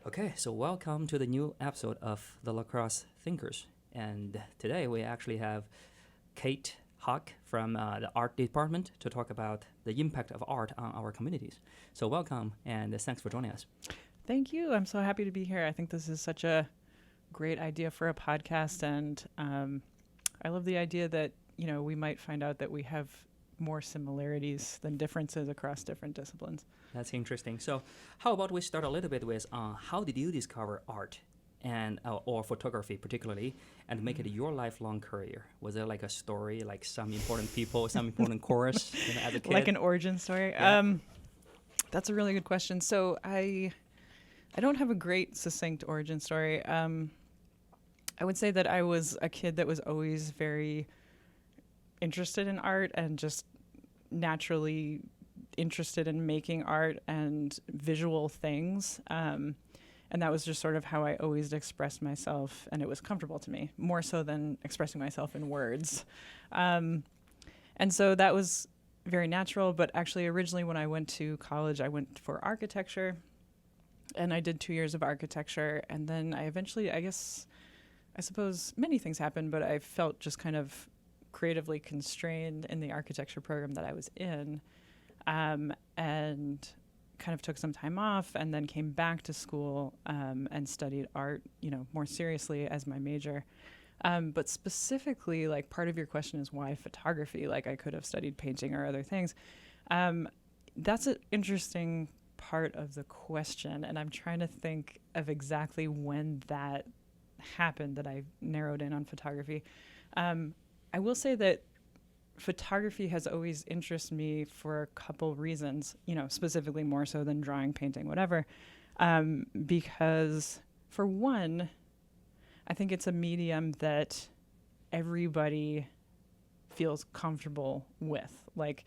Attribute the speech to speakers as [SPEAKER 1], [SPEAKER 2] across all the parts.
[SPEAKER 1] Okay, so welcome to the new episode of the Crosse Thinkers. And today we actually have Kate Huck from the art department to talk about the impact of art on our communities. So welcome and thanks for joining us.
[SPEAKER 2] Thank you. I'm so happy to be here. I think this is such a great idea for a podcast, and I love the idea that, we might find out that we have more similarities than differences across different disciplines.
[SPEAKER 1] That's interesting. So how about we start a little bit with how did you discover art and or photography particularly and make it your lifelong career? Was there like a story, like some important people, some important course as a kid?
[SPEAKER 2] Like an origin story?
[SPEAKER 1] Yeah.
[SPEAKER 2] That's a really good question. So I don't have a great succinct origin story. I would say that I was a kid that was always very interested in art and just naturally interested in making art and visual things. And that was just sort of how I always expressed myself, and it was comfortable to me, more so than expressing myself in words. And so that was very natural, but actually originally when I went to college, I went for architecture, and I did 2 years of architecture, and then I eventually, I suppose many things happened, but I felt just kind of creatively constrained in the architecture program that I was in, and kind of took some time off and then came back to school and studied art, more seriously as my major. But specifically, like, part of your question is why photography? Like, I could have studied painting or other things. That's an interesting part of the question, and I'm trying to think of exactly when that happened that I narrowed in on photography. I will say that photography has always interested me for a couple reasons, specifically more so than drawing, painting, whatever. Because for one, I think it's a medium that everybody feels comfortable with. Like,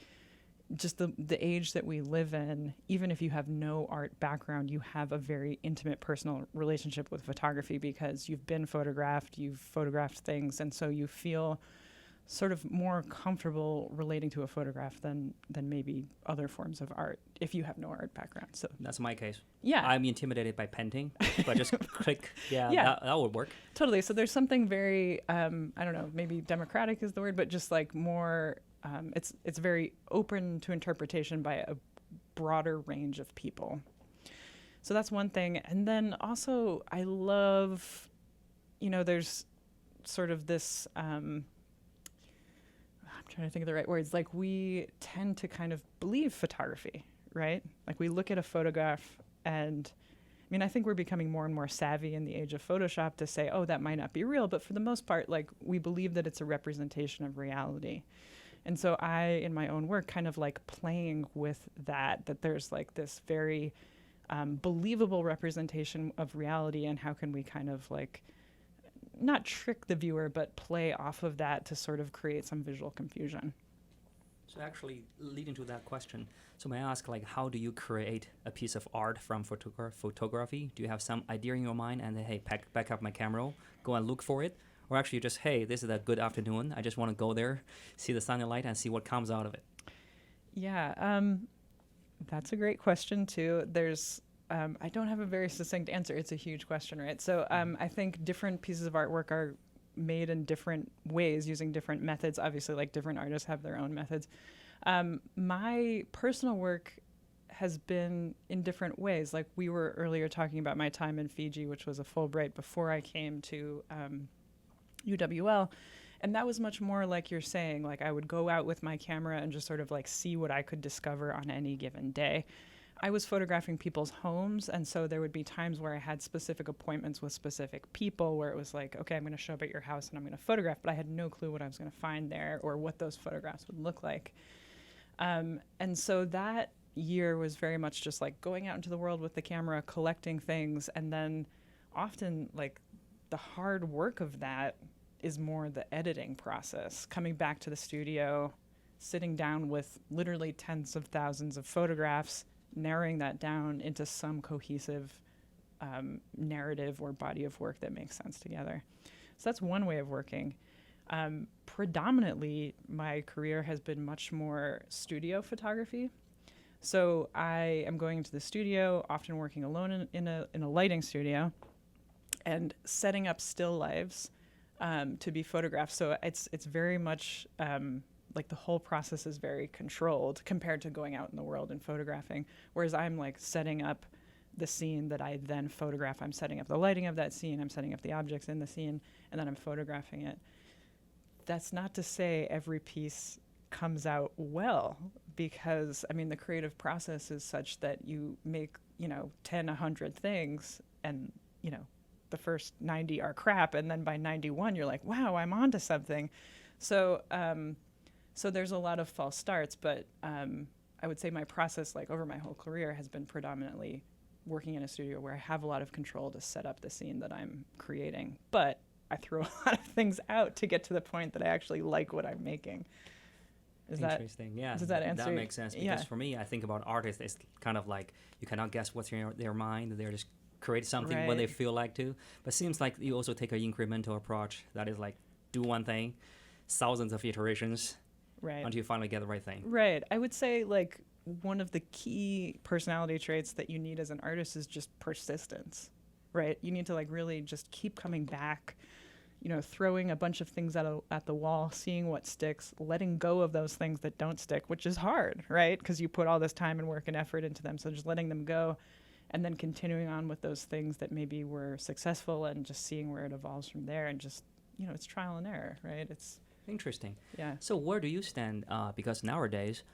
[SPEAKER 2] just the age that we live in, even if you have no art background, you have a very intimate personal relationship with photography because you've been photographed, you've photographed things, and so you feel sort of more comfortable relating to a photograph than maybe other forms of art if you have no art background. So
[SPEAKER 1] that's my case.
[SPEAKER 2] Yeah.
[SPEAKER 1] I'm intimidated by painting, but just click. Yeah. That would work.
[SPEAKER 2] Totally. So there's something very, I don't know, maybe democratic is the word, but just like more, it's very open to interpretation by a broader range of people. So that's one thing. And then also I love, there's sort of this, I'm trying to think of the right words. Like, we tend to kind of believe photography, right? Like, we look at a photograph and, I think we're becoming more and more savvy in the age of Photoshop to say, oh, that might not be real. But for the most part, like, we believe that it's a representation of reality. And so I, in my own work, kind of like playing with that there's like this very believable representation of reality, and how can we kind of like not trick the viewer, but play off of that to sort of create some visual confusion.
[SPEAKER 1] So actually, leading to that question, so may I ask, like, how do you create a piece of art from photography? Do you have some idea in your mind and hey, back up my camera, go and look for it? Or actually just, hey, this is a good afternoon, I just want to go there, see the sunlight and see what comes out of it?
[SPEAKER 2] Yeah, that's a great question too. There's I don't have a very succinct answer. It's a huge question, right? So I think different pieces of artwork are made in different ways using different methods. Obviously, like, different artists have their own methods. My personal work has been in different ways. Like, we were earlier talking about my time in Fiji, which was a Fulbright before I came to UWL. And that was much more like you're saying, like, I would go out with my camera and just sort of like see what I could discover on any given day. I was photographing people's homes, and so there would be times where I had specific appointments with specific people where it was like, okay, I'm going to show up at your house and I'm going to photograph, but I had no clue what I was going to find there or what those photographs would look like. And so that year was very much just like going out into the world with the camera, collecting things, and then often, like, the hard work of that is more the editing process, coming back to the studio, sitting down with literally tens of thousands of photographs, narrowing that down into some cohesive narrative or body of work that makes sense together. So that's one way of working. Predominantly, my career has been much more studio photography. So I am going into the studio, often working alone in a lighting studio, and setting up still lives to be photographed. So it's very much like the whole process is very controlled compared to going out in the world and photographing. Whereas I'm like setting up the scene that I then photograph. I'm setting up the lighting of that scene. I'm setting up the objects in the scene, and then I'm photographing it. That's not to say every piece comes out well, because I mean the creative process is such that you make 10, 100 things, and the first 90 are crap, and then by 91 you're like, wow, I'm onto something. So so there's a lot of false starts, but I would say my process, like over my whole career, has been predominantly working in a studio where I have a lot of control to set up the scene that I'm creating, but I throw a lot of things out to get to the point that I actually like what I'm making.
[SPEAKER 1] Interesting. Yeah.
[SPEAKER 2] Does that answer?
[SPEAKER 1] That makes sense, because for me, I think about artists, it's kind of like you cannot guess what's in their mind. They're just create something when they feel like to. But it seems like you also take an incremental approach that is like do one thing, thousands of iterations, until you finally get the right thing.
[SPEAKER 2] Right. I would say like one of the key personality traits that you need as an artist is just persistence, right? You need to like really just keep coming back, throwing a bunch of things at the wall, seeing what sticks, letting go of those things that don't stick, which is hard, right? Because you put all this time and work and effort into them. So just letting them go and then continuing on with those things that maybe were successful and just seeing where it evolves from there, and just, it's trial and error, right? It's
[SPEAKER 1] interesting.
[SPEAKER 2] Yeah.
[SPEAKER 1] So where do you stand? Because nowadays,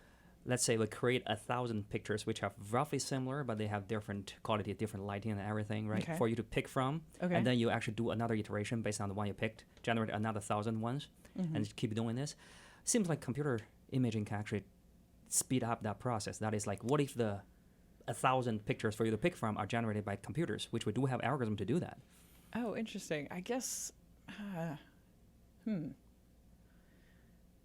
[SPEAKER 1] let's say we create 1,000 pictures which are roughly similar, but they have different quality, different lighting and everything, right?
[SPEAKER 2] Okay.
[SPEAKER 1] For you to pick from.
[SPEAKER 2] Okay.
[SPEAKER 1] And then you actually do another iteration based on the one you picked, generate another 1,000 ones, and just keep doing this. Seems like computer imaging can actually speed up that process. That is like, what if the 1,000 pictures for you to pick from are generated by computers, which we do have algorithm to do that?
[SPEAKER 2] Oh, interesting. I guess,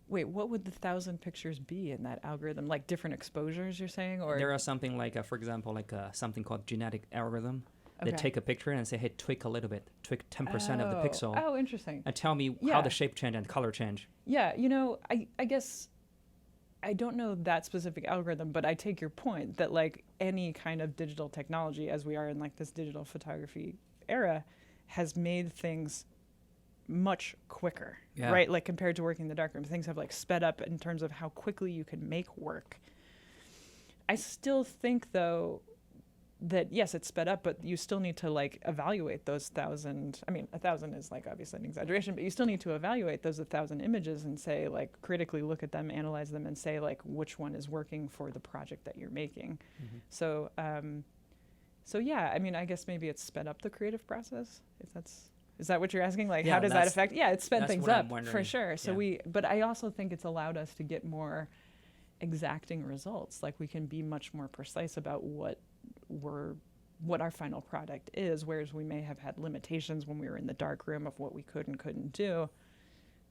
[SPEAKER 2] Wait, what would the 1,000 pictures be in that algorithm? Like different exposures, you're saying? Or
[SPEAKER 1] there are something like, for example, like something called genetic algorithm.
[SPEAKER 2] Okay.
[SPEAKER 1] They take a picture and say, hey, tweak a little bit, tweak 10% of the pixel.
[SPEAKER 2] Oh, interesting.
[SPEAKER 1] And tell me how the shape change and color change.
[SPEAKER 2] Yeah, I guess I don't know that specific algorithm, but I take your point that like any kind of digital technology, as we are in like this digital photography era, has made things much quicker, right? Like compared to working in the darkroom, things have like sped up in terms of how quickly you can make work. I still think though that yes, it's sped up, but you still need to like evaluate those 1,000. I mean, 1,000 is like obviously an exaggeration, but you still need to evaluate those 1,000 images and say like critically look at them, analyze them, and say like which one is working for the project that you're making. So yeah, I mean, I guess maybe it's sped up the creative process. Is that what you're asking? Like, how does that affect? Yeah, it's sped things up for sure. So but I also think it's allowed us to get more exacting results. Like we can be much more precise about what our final product is, whereas we may have had limitations when we were in the dark room of what we could and couldn't do.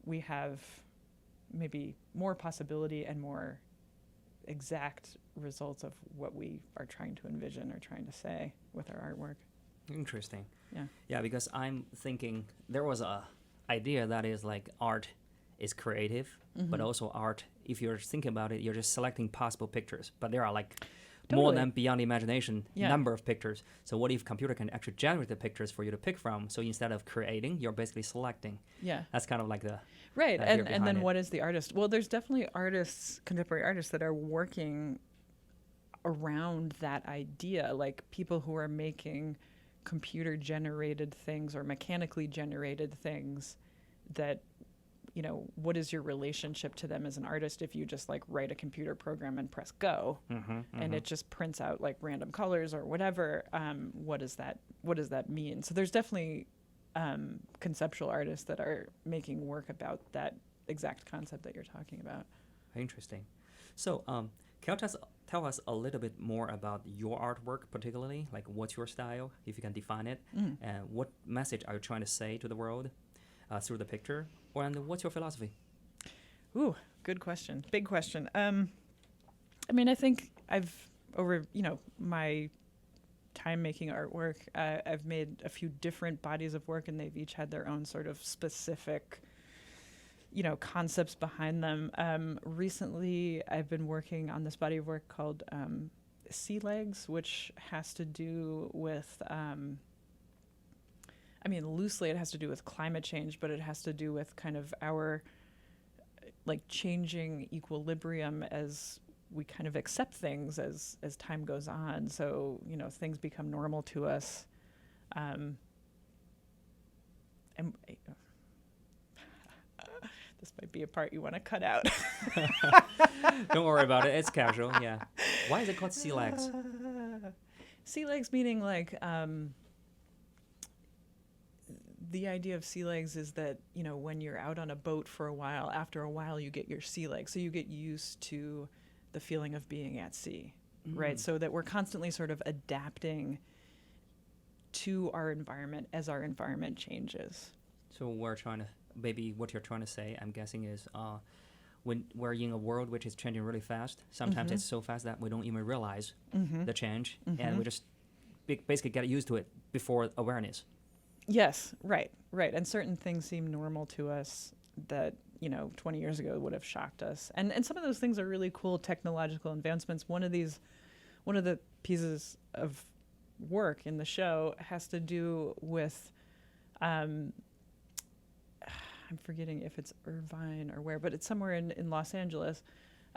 [SPEAKER 2] We have maybe more possibility and more exact results of what we are trying to envision or trying to say with our artwork.
[SPEAKER 1] Interesting.
[SPEAKER 2] Yeah,
[SPEAKER 1] because I'm thinking there was a idea that is like art is creative, but also art, if you're thinking about it, you're just selecting possible pictures, but there are like more than beyond imagination number of pictures. So what if computer can actually generate the pictures for you to pick from? So instead of creating, you're basically selecting. Yeah, that's kind of like the
[SPEAKER 2] right. And then what is the artist? Well, there's definitely contemporary artists that are working around that idea, like people who are making computer generated things or mechanically generated things that, what is your relationship to them as an artist if you just like write a computer program and press go and it just prints out like random colors or whatever. What does that mean? So there's definitely conceptual artists that are making work about that exact concept that you're talking about.
[SPEAKER 1] Interesting. So can you tell us a little bit more about your artwork, particularly? Like, what's your style, if you can define it? And what message are you trying to say to the world through the picture? And what's your philosophy?
[SPEAKER 2] Ooh, good question. Big question. I mean, I think I've, over, my time making artwork, I've made a few different bodies of work, and they've each had their own sort of specific concepts behind them. Recently, I've been working on this body of work called Sea Legs, which has to do with, loosely it has to do with climate change, but it has to do with kind of our changing equilibrium as we kind of accept things as time goes on. So, things become normal to us. And this might be a part you want to cut out.
[SPEAKER 1] Don't worry about it. It's casual. Yeah. Why is it called sea legs?
[SPEAKER 2] Sea legs meaning the idea of sea legs is that, when you're out on a boat for a while, after a while you get your sea legs. So you get used to the feeling of being at sea, right? So that we're constantly sort of adapting to our environment as our environment changes.
[SPEAKER 1] So maybe what you're trying to say, I'm guessing, is when we're in a world which is changing really fast, sometimes it's so fast that we don't even realize the change, and we just basically get used to it before awareness.
[SPEAKER 2] Yes, right. And certain things seem normal to us that, 20 years ago would have shocked us. And some of those things are really cool technological advancements. One of the pieces of work in the show has to do with, I'm forgetting if it's Irvine or where, but it's somewhere in Los Angeles,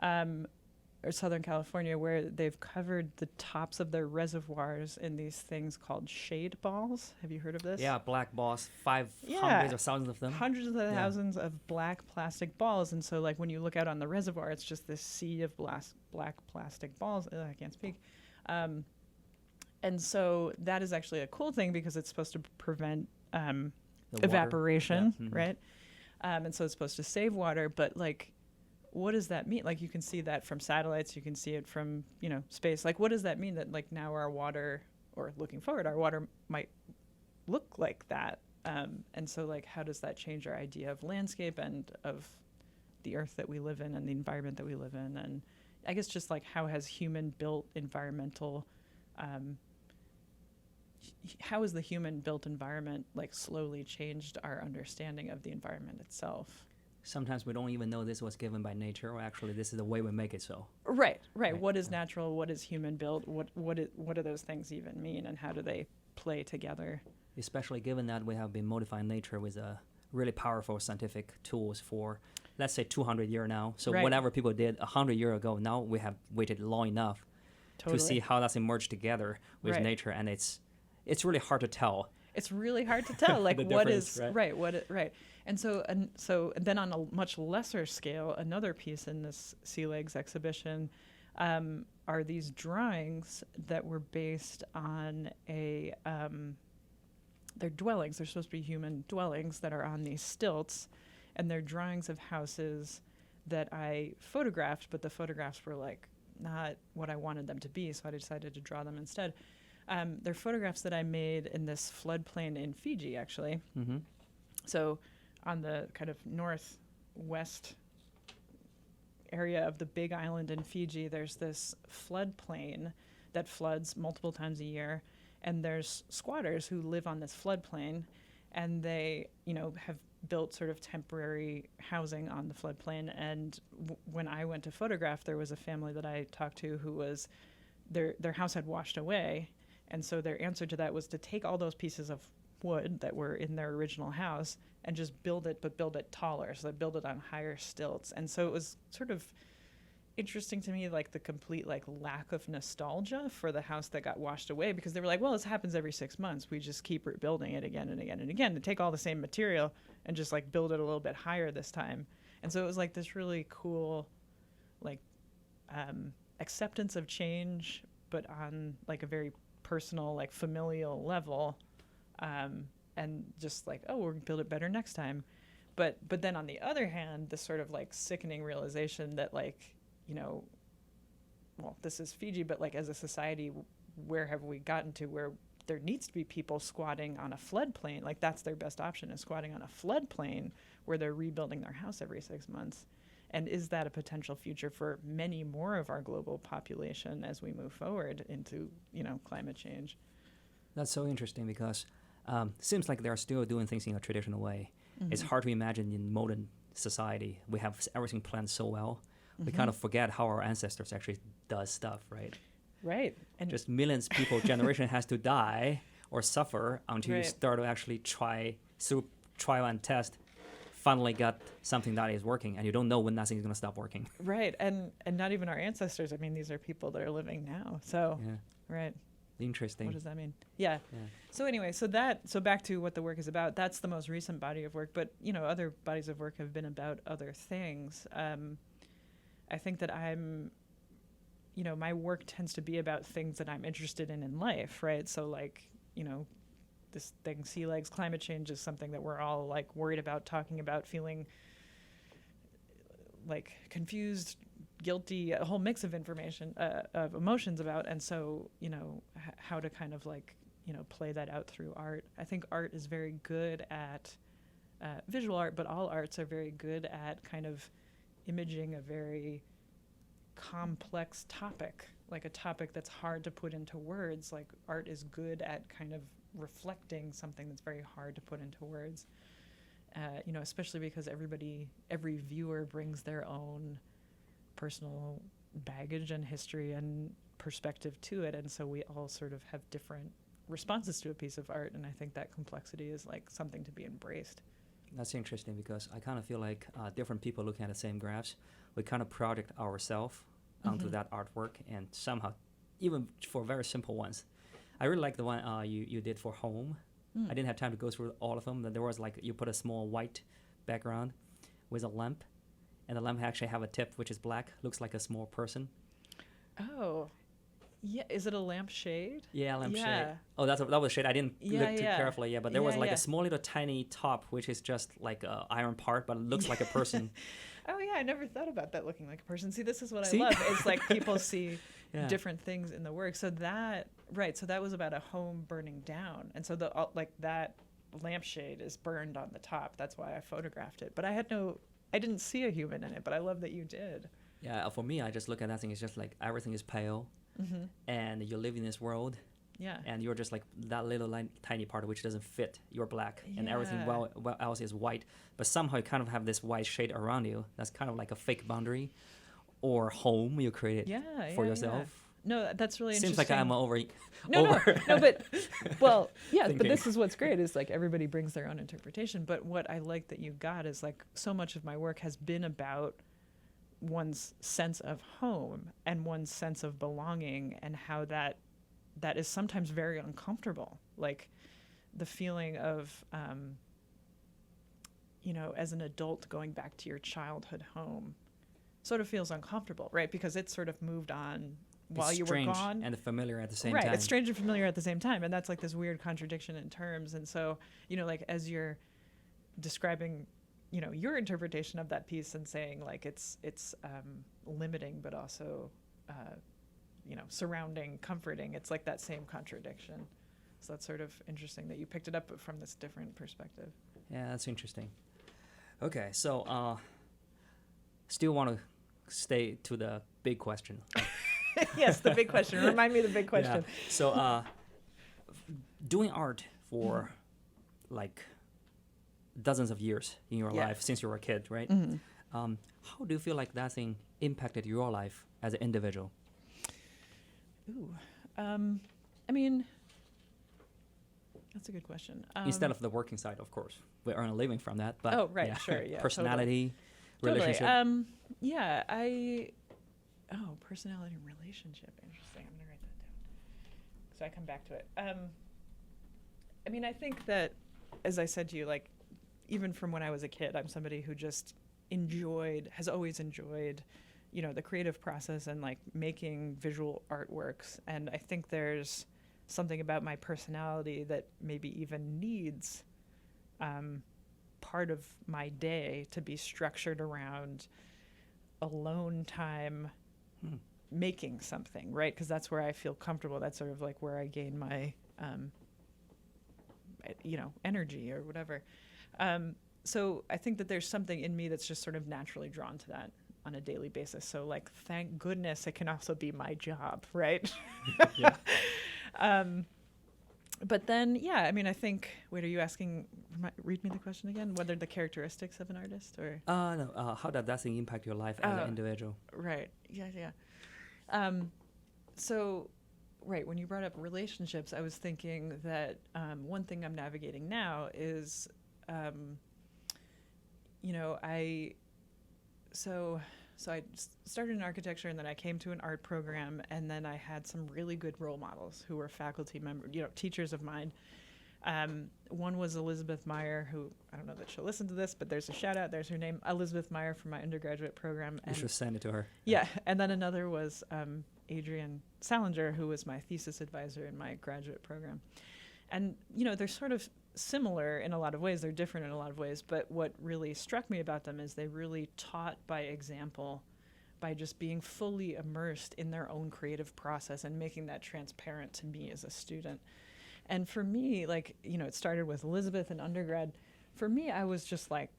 [SPEAKER 2] or Southern California, where they've covered the tops of their reservoirs in these things called shade balls. Have you heard of this?
[SPEAKER 1] Yeah, black balls, hundreds of thousands of them.
[SPEAKER 2] Hundreds of thousands of black plastic balls. And so when you look out on the reservoir, it's just this sea of black plastic balls. I can't speak. And so that is actually a cool thing because it's supposed to prevent evaporation, right? And so it's supposed to save water, but what does that mean? You can see that from satellites, you can see it from, space. What does that mean that now our water, or looking forward, our water might look like that? And so how does that change our idea of landscape and of the earth that we live in and the environment that we live in? And I guess just how has human-built environmental, how has the human-built environment slowly changed our understanding of the environment itself?
[SPEAKER 1] Sometimes we don't even know this was given by nature, or actually this is the way we make it so.
[SPEAKER 2] Right. What is natural? What is human-built? What do those things even mean, and how do they play together?
[SPEAKER 1] Especially given that we have been modifying nature with really powerful scientific tools for, let's say, 200 years now. So whatever people did 100 years ago, now we have waited long enough to see how that's emerged together with nature, and it's really hard to tell.
[SPEAKER 2] It's really hard to tell, what is right. And so then on a much lesser scale, another piece in this Sea Legs exhibition are these drawings that were based on they're dwellings. They're supposed to be human dwellings that are on these stilts, and they're drawings of houses that I photographed, but the photographs were not what I wanted them to be, so I decided to draw them instead. They're photographs that I made in this floodplain in Fiji, actually. Mm-hmm. So on the kind of northwest area of the big island in Fiji, there's this floodplain that floods multiple times a year, and there's squatters who live on this floodplain, and they, have built sort of temporary housing on the floodplain. And when I went to photograph, there was a family that I talked to who was their house had washed away. And so their answer to that was to take all those pieces of wood that were in their original house and just build it taller. So they build it on higher stilts. And so it was sort of interesting to me, the complete lack of nostalgia for the house that got washed away, because they were well, this happens every 6 months. We just keep rebuilding it again and again and again, to take all the same material and just build it a little bit higher this time. And so it was this really cool, acceptance of change, but on a very personal, familial level, and just oh, we're gonna build it better next time. But then on the other hand, this sort of sickening realization that well, this is Fiji, but as a society, where have we gotten to where there needs to be people squatting on a floodplain? That's their best option, is squatting on a floodplain where they're rebuilding their house every 6 months. And is that a potential future for many more of our global population as we move forward into, climate change?
[SPEAKER 1] That's so interesting, because it seems like they're still doing things in a traditional way. Mm-hmm. It's hard to imagine in modern society, we have everything planned so well. We kind of forget how our ancestors actually does stuff, right?
[SPEAKER 2] Right. And
[SPEAKER 1] just millions of people, generation has to die or suffer until you start to actually try, through trial and test, finally got something that is working, and you don't know when that thing is going to stop working.
[SPEAKER 2] Right. And not even our ancestors. I mean, these are people that are living now. So, right.
[SPEAKER 1] Interesting.
[SPEAKER 2] What does that mean? Yeah. So anyway, so back to what the work is about. That's the most recent body of work, but other bodies of work have been about other things. I think that my work tends to be about things that I'm interested in life, right? So like, this thing, sea legs, climate change is something that we're all like worried about, talking about, feeling like confused, guilty, a whole mix of of emotions about. And so, how to kind of like, play that out through art. I think art is very good at visual art, but all arts are very good at kind of imaging a very complex topic, like a topic that's hard to put into words. Like art is good at kind of reflecting something that's very hard to put into words, especially because every viewer brings their own personal baggage and history and perspective to it. And so we all sort of have different responses to a piece of art. And I think that complexity is like something to be embraced.
[SPEAKER 1] That's interesting because I kind of feel like different people looking at the same graphs, we kind of project ourselves onto that artwork, and somehow, even for very simple ones. I really like the one you did for home. I didn't have time to go through all of them. But there was like, you put a small white background with a lamp, and the lamp actually have a tip which is black, looks like a small person.
[SPEAKER 2] Oh. Yeah, is it a lampshade?
[SPEAKER 1] Yeah, lampshade. Oh, that was a shade. I didn't look too carefully. Yeah, but there was like a small little tiny top, which is just like a iron part, but it looks like a person.
[SPEAKER 2] Oh yeah, I never thought about that looking like a person. See, this is what I love. It's like people see different things in the work. So that was about a home burning down, and so that lampshade is burned on the top. That's why I photographed it. But I didn't see a human in it. But I love that you did.
[SPEAKER 1] Yeah, for me, I just look at that thing. It's just like everything is pale. And you live in this world, and you're just like that little tiny part which doesn't fit. You're black, and everything else is white. But somehow you kind of have this white shade around you. That's kind of like a fake boundary, or home you created for yourself.
[SPEAKER 2] No, that's really
[SPEAKER 1] Seems
[SPEAKER 2] interesting.
[SPEAKER 1] like I'm over.
[SPEAKER 2] No, but well, yeah. But this is what's great is like everybody brings their own interpretation. But what I like that you got is like so much of my work has been about one's sense of home and one's sense of belonging, and how that is sometimes very uncomfortable. Like the feeling of, as an adult going back to your childhood home sort of feels uncomfortable, right? Because it's sort of moved on while you were gone.
[SPEAKER 1] And familiar at the same time.
[SPEAKER 2] Right, it's strange and familiar at the same time. And that's like this weird contradiction in terms. And so, like as you're describing your interpretation of that piece and saying like it's limiting, but also, surrounding, comforting. It's like that same contradiction. So that's sort of interesting that you picked it up but from this different perspective.
[SPEAKER 1] Yeah, that's interesting. Okay, so still want to stay to the big question.
[SPEAKER 2] Yes, the big question. Remind me of the big question.
[SPEAKER 1] Yeah. So doing art for like dozens of years in your life since you were a kid, right? How do you feel like that thing impacted your life as an individual?
[SPEAKER 2] I mean, that's a good question.
[SPEAKER 1] Instead of the working side, of course, we earn a living from that. But
[SPEAKER 2] sure, yeah,
[SPEAKER 1] personality,
[SPEAKER 2] totally.
[SPEAKER 1] relationship.
[SPEAKER 2] Personality and relationship. Interesting. I'm gonna write that down so I come back to it. I mean, I think that, as I said to you, like, even from when I was a kid, I'm somebody who just has always enjoyed, the creative process and like making visual artworks. And I think there's something about my personality that maybe even needs part of my day to be structured around alone time making something, right? Because that's where I feel comfortable. That's sort of like where I gain my, energy or whatever. So I think that there's something in me that's just sort of naturally drawn to that on a daily basis. So like, thank goodness it can also be my job, right? But then, yeah, I mean, I think, wait, are you asking, read me the question again, whether the characteristics of an artist or?
[SPEAKER 1] No, how does that thing impact your life as an individual?
[SPEAKER 2] Right. Yeah, yeah. So, right, when you brought up relationships, I was thinking that one thing I'm navigating now is, you know, so I started in architecture, and then I came to an art program, and then I had some really good role models who were faculty members, you know, teachers of mine. One was Elizabeth Meyer, who, I don't know that she'll listen to this, but there's a shout out, there's her name, Elizabeth Meyer, from my undergraduate program.
[SPEAKER 1] You should send it to her.
[SPEAKER 2] Yeah, and then another was Adrian Salinger, who was my thesis advisor in my graduate program. And, you know, they're sort of similar in a lot of ways, they're different in a lot of ways, but what really struck me about them is they really taught by example, by just being fully immersed in their own creative process and making that transparent to me as a student. And for me, like, you know, it started with Elizabeth in undergrad. For me, I was just like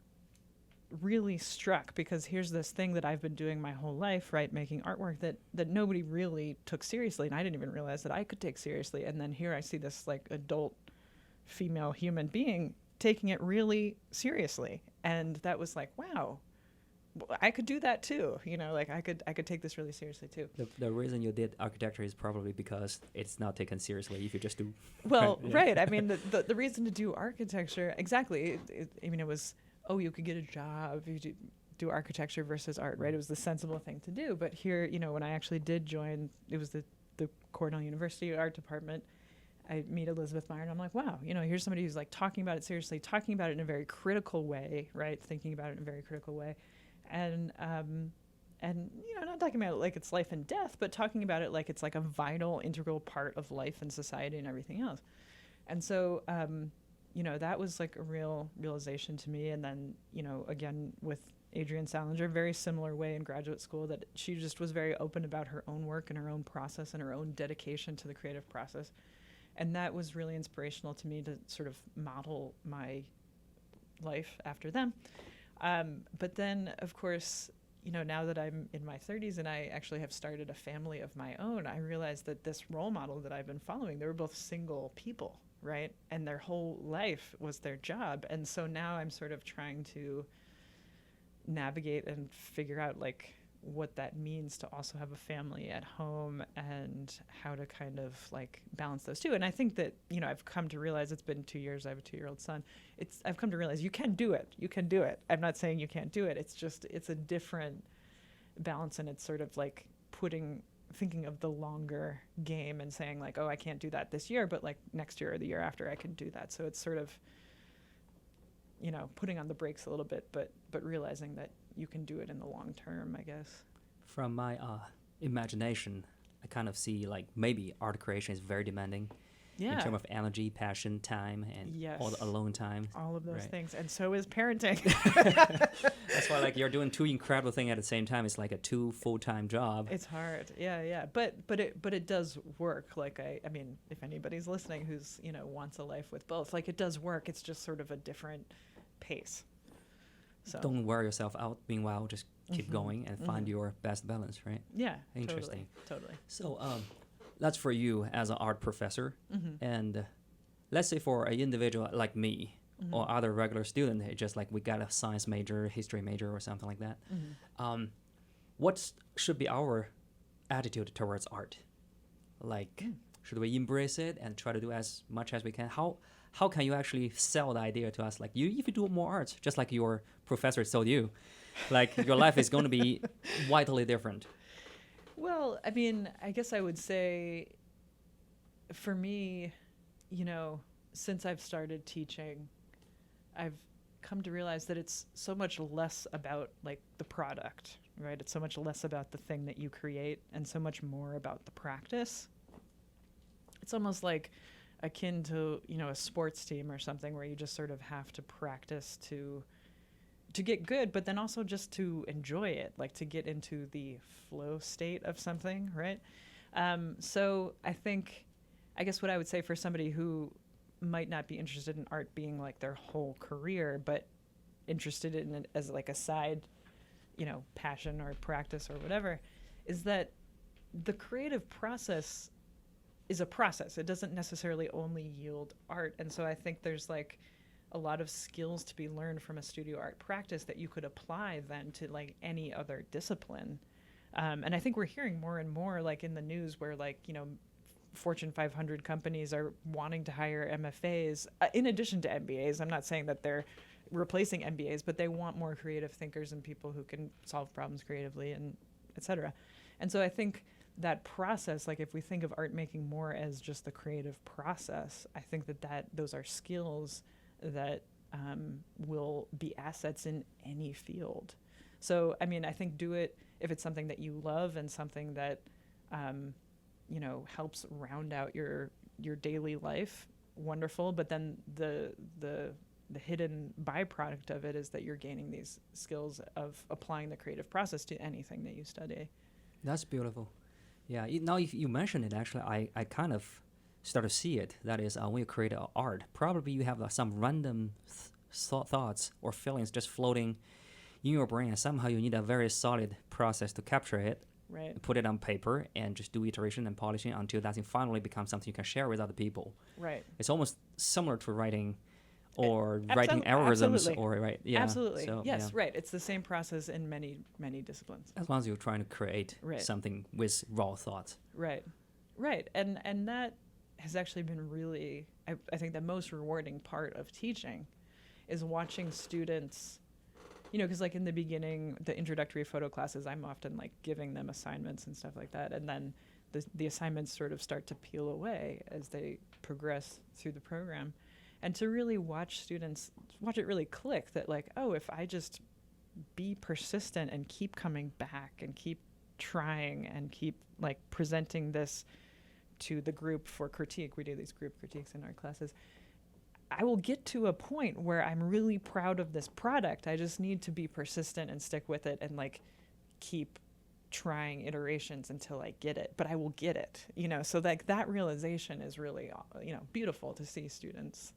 [SPEAKER 2] really struck, because here's this thing that I've been doing my whole life, right, making artwork that nobody really took seriously, and I didn't even realize that I could take seriously. And then here I see this like adult female human being taking it really seriously, and that was like, wow, I could do that too, you know, like I could take this really seriously too.
[SPEAKER 1] The reason you did architecture is probably because it's not taken seriously if you just do.
[SPEAKER 2] Well, yeah. Right. I mean, the reason to do architecture, exactly. I mean, it was, oh, you could get a job if you do architecture versus art, right? It was the sensible thing to do. But here, you know, when I actually did join, it was the Cornell University art department. I meet Elizabeth Meyer, and I'm like, wow, you know, here's somebody who's like talking about it seriously, talking about it in a very critical way, right? Thinking about it in a very critical way. And you know, not talking about it like it's life and death, but talking about it like it's like a vital, integral part of life and society and everything else. And so, you know, that was like a real realization to me. And then, you know, again, with Adrian Salinger, very similar way in graduate school, that she just was very open about her own work and her own process and her own dedication to the creative process. And that was really inspirational to me to sort of model my life after them. But then, of course, you know, now that I'm in my 30s and I actually have started a family of my own, I realized that this role model that I've been following, they were both single people, right? And their whole life was their job. And so now I'm sort of trying to navigate and figure out, like, what that means to also have a family at home and how to kind of like balance those two. And I think that, you know, I've come to realize, it's been 2 years, I have a 2-year-old son. I've come to realize you can do it. You can do it. I'm not saying you can't do it. It's just, it's a different balance, and it's sort of like thinking of the longer game and saying like, oh, I can't do that this year, but like next year or the year after I can do that. So it's sort of, you know, putting on the brakes a little bit, but realizing that you can do it in the long term, I guess.
[SPEAKER 1] From my imagination, I kind of see like maybe art creation is very demanding in terms of energy, passion, time, and all the alone time.
[SPEAKER 2] All of those things. And so is parenting.
[SPEAKER 1] That's why like you're doing two incredible things at the same time. It's like a 2 full-time job.
[SPEAKER 2] It's hard. Yeah. But it does work. Like I mean, if anybody's listening who's, you know, wants a life with both, like it does work. It's just sort of a different pace. So
[SPEAKER 1] don't wear yourself out. Meanwhile, just keep going and find your best balance, right?
[SPEAKER 2] Yeah,
[SPEAKER 1] interesting.
[SPEAKER 2] Totally.
[SPEAKER 1] So that's for you as an art professor. And let's say for an individual like me or other regular student, just like we got a science major, history major, or something like that. What should be our attitude towards art? Like, should we embrace it and try to do as much as we can? How can you actually sell the idea to us? Like, if you do more art, just like your professor told you, like your life is going to be vitally different.
[SPEAKER 2] Well, I mean, I guess I would say, for me, you know, since I've started teaching, I've come to realize that it's so much less about like the product, right? It's so much less about the thing that you create and so much more about the practice. It's almost like akin to, you know, a sports team or something where you just sort of have to practice to get good, but then also just to enjoy it, like to get into the flow state of something, right? So I guess what I would say for somebody who might not be interested in art being like their whole career, but interested in it as like a side, you know, passion or practice or whatever, is that the creative process is a process. It doesn't necessarily only yield art. And so I think there's like a lot of skills to be learned from a studio art practice that you could apply then to like any other discipline. And I think we're hearing more and more like in the news where like, you know, Fortune 500 companies are wanting to hire MFAs in addition to MBAs. I'm not saying that they're replacing MBAs, but they want more creative thinkers and people who can solve problems creatively and et cetera. And so I think that process, like if we think of art making more as just the creative process, I think that those are skills that will be assets in any field. So, I mean, I think do it if it's something that you love and something that, you know, helps round out your daily life, wonderful. But then the hidden byproduct of it is that you're gaining these skills of applying the creative process to anything that you study.
[SPEAKER 1] That's beautiful. Yeah, now if you mention it, actually, I kind of start to see it. That is, when you create art, probably you have some random thoughts or feelings just floating in your brain, and somehow you need a very solid process to capture it,
[SPEAKER 2] right?
[SPEAKER 1] Put it on paper, and just do iteration and polishing until that thing finally becomes something you can share with other people.
[SPEAKER 2] Right.
[SPEAKER 1] It's almost similar to writing or writing algorithms or right. Yeah.
[SPEAKER 2] Absolutely.
[SPEAKER 1] So,
[SPEAKER 2] yes.
[SPEAKER 1] yeah.
[SPEAKER 2] Right. It's the same process in many disciplines.
[SPEAKER 1] As long as you're trying to create something with raw thoughts.
[SPEAKER 2] Right. Right. And that has actually been really, I think the most rewarding part of teaching is watching students, you know, because like in the beginning, the introductory photo classes, I'm often like giving them assignments and stuff like that. And then the assignments sort of start to peel away as they progress through the program. And to really watch it really click that like, oh, if I just be persistent and keep coming back and keep trying and keep like presenting this to the group for critique, we do these group critiques in our classes, I will get to a point where I'm really proud of this product. I just need to be persistent and stick with it and like keep trying iterations until I get it, but I will get it, you know? So like that realization is really, you know, beautiful to see students.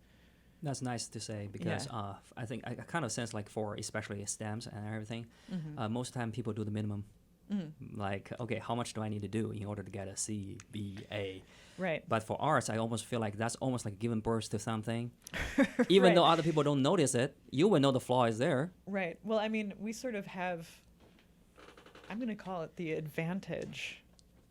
[SPEAKER 1] That's nice to say because I think I kind of sense like for especially STEMs and everything, most of the time people do the minimum. Like, okay, how much do I need to do in order to get a C, B, A?
[SPEAKER 2] Right.
[SPEAKER 1] But for arts, I almost feel like that's almost like giving birth to something. Even though other people don't notice it, you will know the flaw is there.
[SPEAKER 2] Right. Well, I mean, we sort of have, I'm going to call it the advantage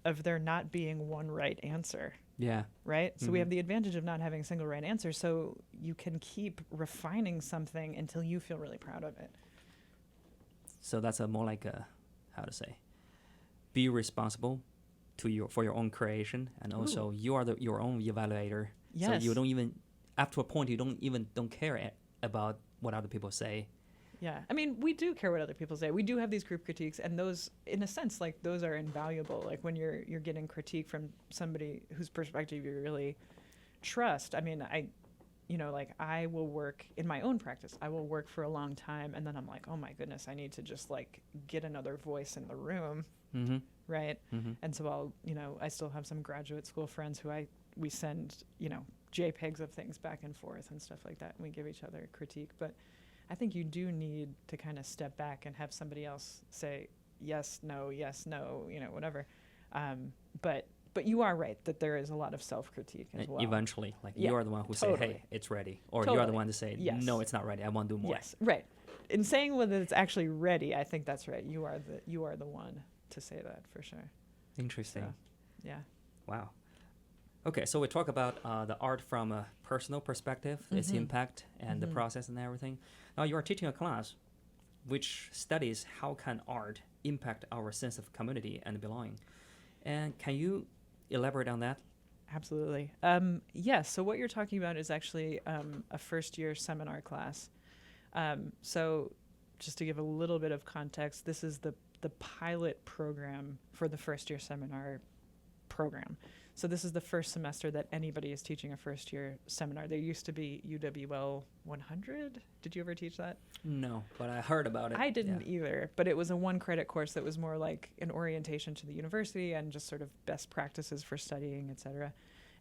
[SPEAKER 2] of there not being one right answer.
[SPEAKER 1] Yeah.
[SPEAKER 2] Right? So we have the advantage of not having a single right answer, so you can keep refining something until you feel really proud of it.
[SPEAKER 1] So that's more like a, how to say, be responsible for your own creation, and also you are your own evaluator.
[SPEAKER 2] Yes.
[SPEAKER 1] So you don't even, after a point, you don't care about what other people say.
[SPEAKER 2] Yeah. I mean, we do care what other people say. We do have these group critiques, and those, in a sense, like those are invaluable. Like when you're getting critique from somebody whose perspective you really trust. I mean, I will work in my own practice. I will work for a long time, and then I'm like, oh my goodness, I need to just like get another voice in the room. Right. And so I still have some graduate school friends who we send, JPEGs of things back and forth and stuff like that. And we give each other critique, but I think you do need to kind of step back and have somebody else say yes, no, whatever. But you are right that there is a lot of self-critique as well.
[SPEAKER 1] Eventually, you are the one who say, hey, it's ready. Or you are the one to say, no, it's not ready. I want to do more.
[SPEAKER 2] Yes, right. In saying whether it's actually ready, I think that's right. You are the one to say that for sure.
[SPEAKER 1] Interesting.
[SPEAKER 2] So, yeah.
[SPEAKER 1] Wow. Okay, so we talk about the art from a personal perspective, its impact and the process and everything. Now you are teaching a class which studies how can art impact our sense of community and belonging. And can you elaborate on that?
[SPEAKER 2] Absolutely. Yes, so what you're talking about is actually a first-year seminar class. So just to give a little bit of context, this is the pilot program for the first-year seminar program. So this is the first semester that anybody is teaching a first-year seminar. There used to be UWL 100. Did you ever teach that?
[SPEAKER 1] No, but I heard about it.
[SPEAKER 2] I didn't either, but it was a one-credit course that was more like an orientation to the university and just sort of best practices for studying, et cetera.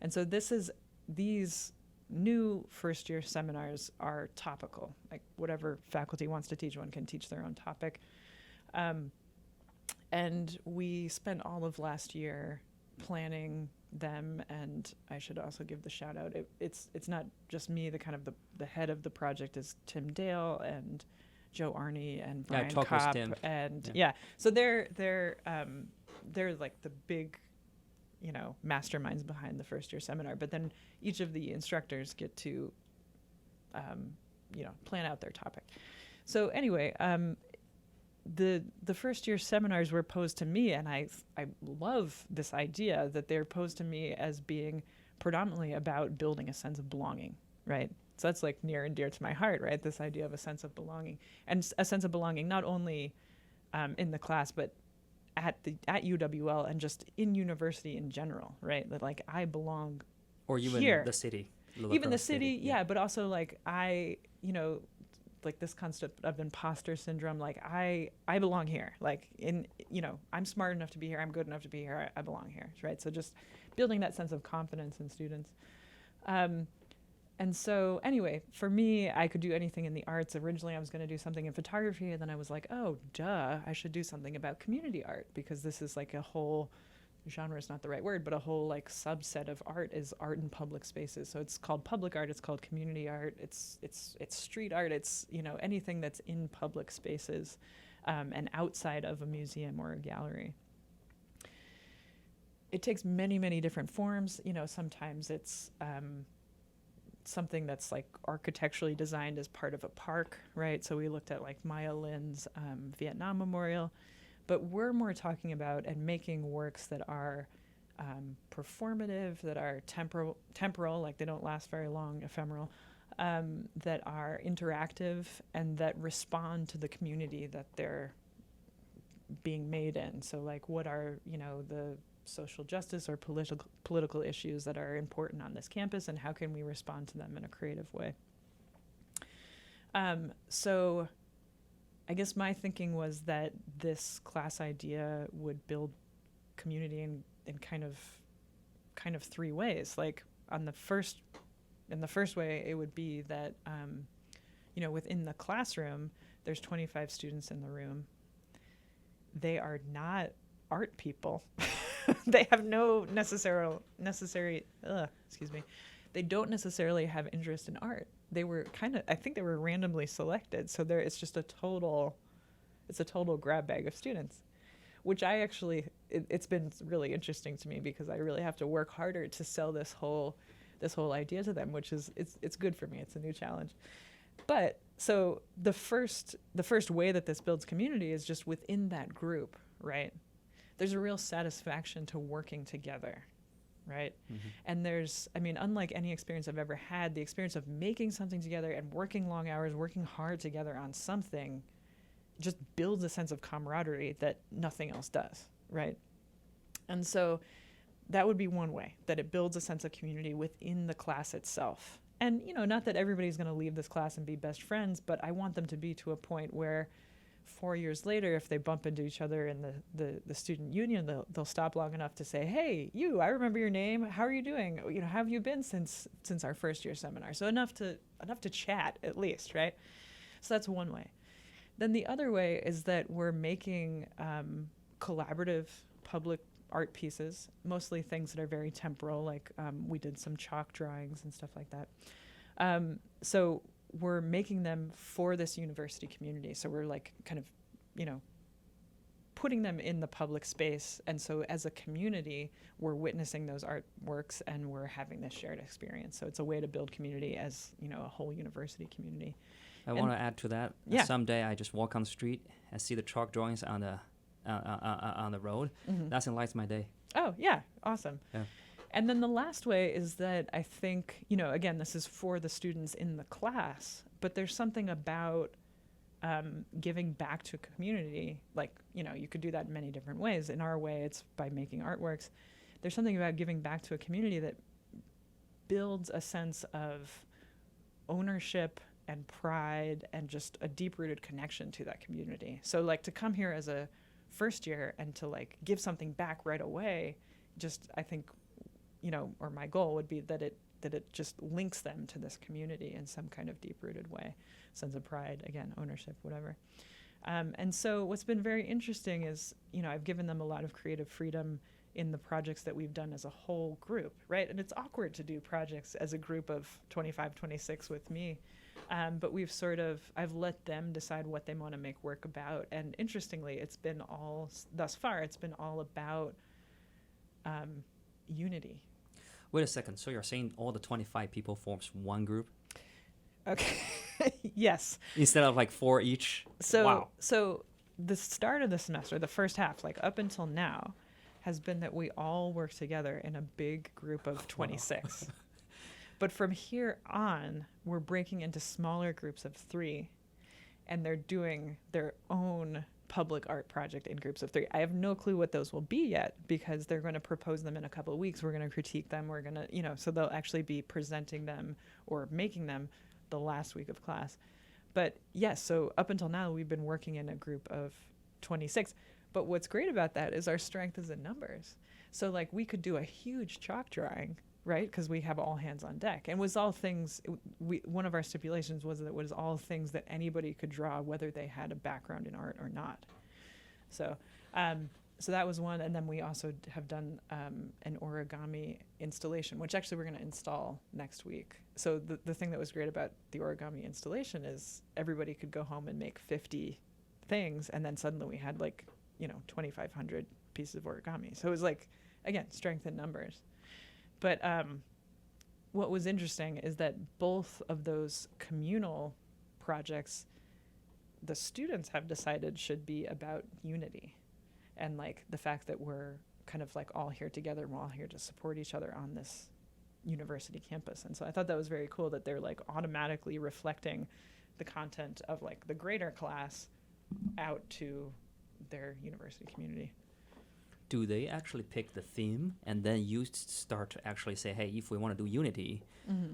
[SPEAKER 2] And so these new first-year seminars are topical. Like whatever faculty wants to teach, one can teach their own topic. And we spent all of last year planning them, and I should also give the shout out. It's not just me. The kind of the head of the project is Tim Dale and Joe Arney and Brian Kopp, and so they're like the big, masterminds behind the first year seminar. But then each of the instructors get to, plan out their topic. So anyway, the first year seminars were posed to me, and I love this idea that they're posed to me as being predominantly about building a sense of belonging, right? So that's like near and dear to my heart, right? This idea of a sense of belonging, and a sense of belonging not only in the class, but at UWL and just in university in general, right? That like I belong
[SPEAKER 1] or even
[SPEAKER 2] here.
[SPEAKER 1] The city.
[SPEAKER 2] Even the city, yeah, but also like I, like this concept of imposter syndrome, like I belong here, like I'm smart enough to be here, I'm good enough to be here, I belong here, right? So just building that sense of confidence in students. And so anyway, for me, I could do anything in the arts. Originally, I was going to do something in photography, and then I was like, oh, duh, I should do something about community art, because this is like a whole genre is not the right word, but a whole like subset of art is art in public spaces. So it's called public art, it's called community art, it's street art, it's anything that's in public spaces and outside of a museum or a gallery. It takes many, many different forms. Sometimes it's something that's like architecturally designed as part of a park, right? So we looked at like Maya Lin's Vietnam Memorial. But we're more talking about and making works that are performative, that are temporal, like they don't last very long, ephemeral, that are interactive, and that respond to the community that they're being made in. So like what are, the social justice or political issues that are important on this campus, and how can we respond to them in a creative way? So I guess my thinking was that this class idea would build community in kind of three ways. Like in the first way, it would be that within the classroom, there's 25 students in the room. They are not art people. They have no they don't necessarily have interest in art. They were I think they were randomly selected. So it's just a total grab bag of students, which I actually, it's been really interesting to me, because I really have to work harder to sell this whole idea to them, which is, it's good for me. It's a new challenge. But so the first way that this builds community is just within that group, right? There's a real satisfaction to working together, right? Mm-hmm. And unlike any experience I've ever had, the experience of making something together and working long hours, working hard together on something, just builds a sense of camaraderie that nothing else does, right? And so that would be one way, that it builds a sense of community within the class itself. And, not that everybody's going to leave this class and be best friends, but I want them to be to a point where 4 years later, if they bump into each other in the student union, they'll stop long enough to say, hey, you, I remember your name. How are you doing? How have you been since our first year seminar? So enough to chat, at least, right? So that's one way. Then the other way is that we're making collaborative public art pieces, mostly things that are very temporal, like we did some chalk drawings and stuff like that. So we're making them for this university community. So we're like kind of, putting them in the public space. And so as a community, we're witnessing those artworks and we're having this shared experience. So it's a way to build community as, a whole university community.
[SPEAKER 1] I want to add to that.
[SPEAKER 2] Yeah.
[SPEAKER 1] Someday I just walk on the street and see the chalk drawings on the road. Mm-hmm. That enlightens my day.
[SPEAKER 2] Oh, yeah. Awesome. Yeah. And then the last way is that I think, again, this is for the students in the class, but there's something about giving back to a community. Like, you could do that in many different ways. In our way, it's by making artworks. There's something about giving back to a community that builds a sense of ownership and pride and just a deep-rooted connection to that community. So, like, to come here as a first year and to, like, give something back right away, just, I think, or my goal would be that it just links them to this community in some kind of deep-rooted way, sense of pride, again, ownership, whatever. And so what's been very interesting is, I've given them a lot of creative freedom in the projects that we've done as a whole group, right? And it's awkward to do projects as a group of 25, 26 with me. But I've let them decide what they want to make work about. And interestingly, thus far, it's been all about unity.
[SPEAKER 1] Wait a second. So you're saying all the 25 people forms one group?
[SPEAKER 2] Okay. Yes.
[SPEAKER 1] Instead of like 4 each? Wow.
[SPEAKER 2] So the start of the semester, the first half, like up until now, has been that we all work together in a big group of 26. Wow. But from here on, we're breaking into smaller groups of 3, and they're doing their own public art project in groups of 3. I have no clue what those will be yet, because they're going to propose them in a couple of weeks. We're going to critique them. We're going to, so they'll actually be presenting them or making them the last week of class. But yes, so up until now, we've been working in a group of 26. But what's great about that is our strength is in numbers. So like we could do a huge chalk drawing, right? Because we have all hands on deck. And it was all things, one of our stipulations was that it was all things that anybody could draw, whether they had a background in art or not. So so that was one. And then we also have done an origami installation, which actually we're going to install next week. So the thing that was great about the origami installation is everybody could go home and make 50 things. And then suddenly we had 2,500 pieces of origami. So it was again, strength in numbers. But what was interesting is that both of those communal projects, the students have decided should be about unity. And the fact that we're kind of all here together and we're all here to support each other on this university campus. And so I thought that was very cool that they're automatically reflecting the content of the greater class out to their university community.
[SPEAKER 1] Do they actually pick the theme and then you start to actually say, hey, if we want to do unity,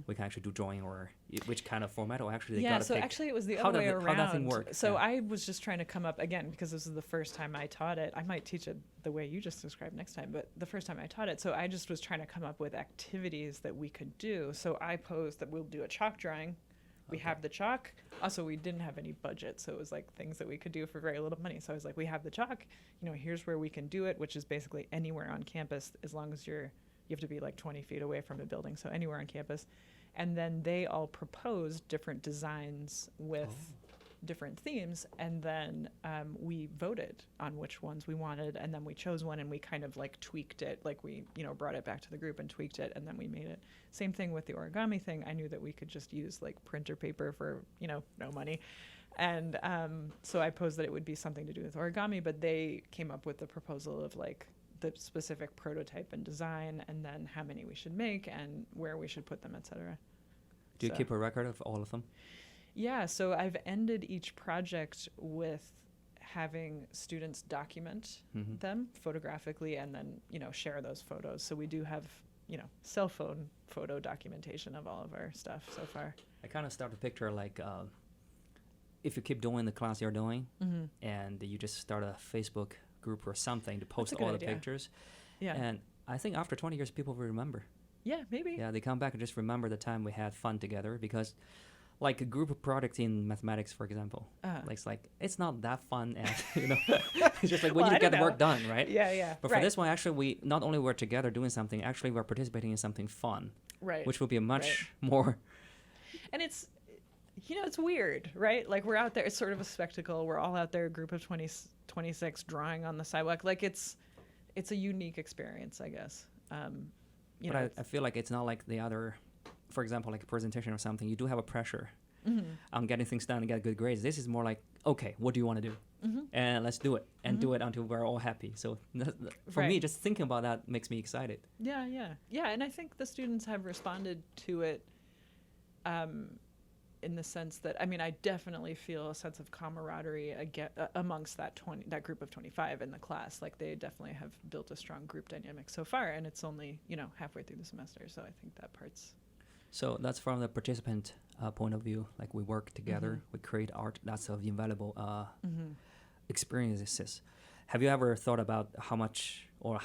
[SPEAKER 1] we can actually do drawing, or which kind of format, or actually they got to pick?
[SPEAKER 2] Yeah, so actually it was the other way around.
[SPEAKER 1] How that thing work?
[SPEAKER 2] So I was just trying to come up, again, because this is the first time I taught it. I might teach it the way you just described next time, but the first time I taught it. So I just was trying to come up with activities that we could do. So I posed that we'll do a chalk drawing. We have the chalk. Also, we didn't have any budget, so it was things that we could do for very little money. So I was we have the chalk. Here's where we can do it, which is basically anywhere on campus, as long as you have to be 20 feet away from a building, so anywhere on campus. And then they all proposed different designs with different themes, and then we voted on which ones we wanted, and then we chose one, and we kind of tweaked it, we brought it back to the group and tweaked it, and then we made it. Same thing with the origami thing. I knew that we could just use printer paper for no money, and so I posed that it would be something to do with origami, but they came up with the proposal of the specific prototype and design, and then how many we should make and where we should put them, etc.
[SPEAKER 1] Do you keep a record of all of them?
[SPEAKER 2] Yeah, so I've ended each project with having students document them photographically and then, share those photos. So we do have, cell phone photo documentation of all of our stuff so far.
[SPEAKER 1] I kind of start to picture if you keep doing the class you're doing and you just start a Facebook group or something to post all the pictures. Yeah. And I think after 20 years, people will remember.
[SPEAKER 2] Yeah, maybe.
[SPEAKER 1] Yeah, they come back and just remember the time we had fun together, because a group of projects in mathematics, for example, it's not that fun, and it's just we need to get the work done, right?
[SPEAKER 2] Yeah.
[SPEAKER 1] But for this one, actually, we not only were together doing something, actually we're participating in something fun,
[SPEAKER 2] right?
[SPEAKER 1] Which will be a much more.
[SPEAKER 2] And it's, it's weird, right? We're out there; it's sort of a spectacle. We're all out there, a group of 26 drawing on the sidewalk. It's a unique experience, I guess.
[SPEAKER 1] But I feel it's not like the other. For example, a presentation or something, you do have a pressure on getting things done and get good grades. This is more okay, what do you want to do? And let's do it, and do it until we're all happy. So for me, just thinking about that makes me excited.
[SPEAKER 2] Yeah. And I think the students have responded to it in the sense that, I definitely feel a sense of camaraderie amongst that group of 25 in the class. They definitely have built a strong group dynamic so far, and it's only, halfway through the semester. So I think that part's.
[SPEAKER 1] So that's from the participant point of view. We work together, we create art. That's of invaluable experiences. Have you ever thought about how much or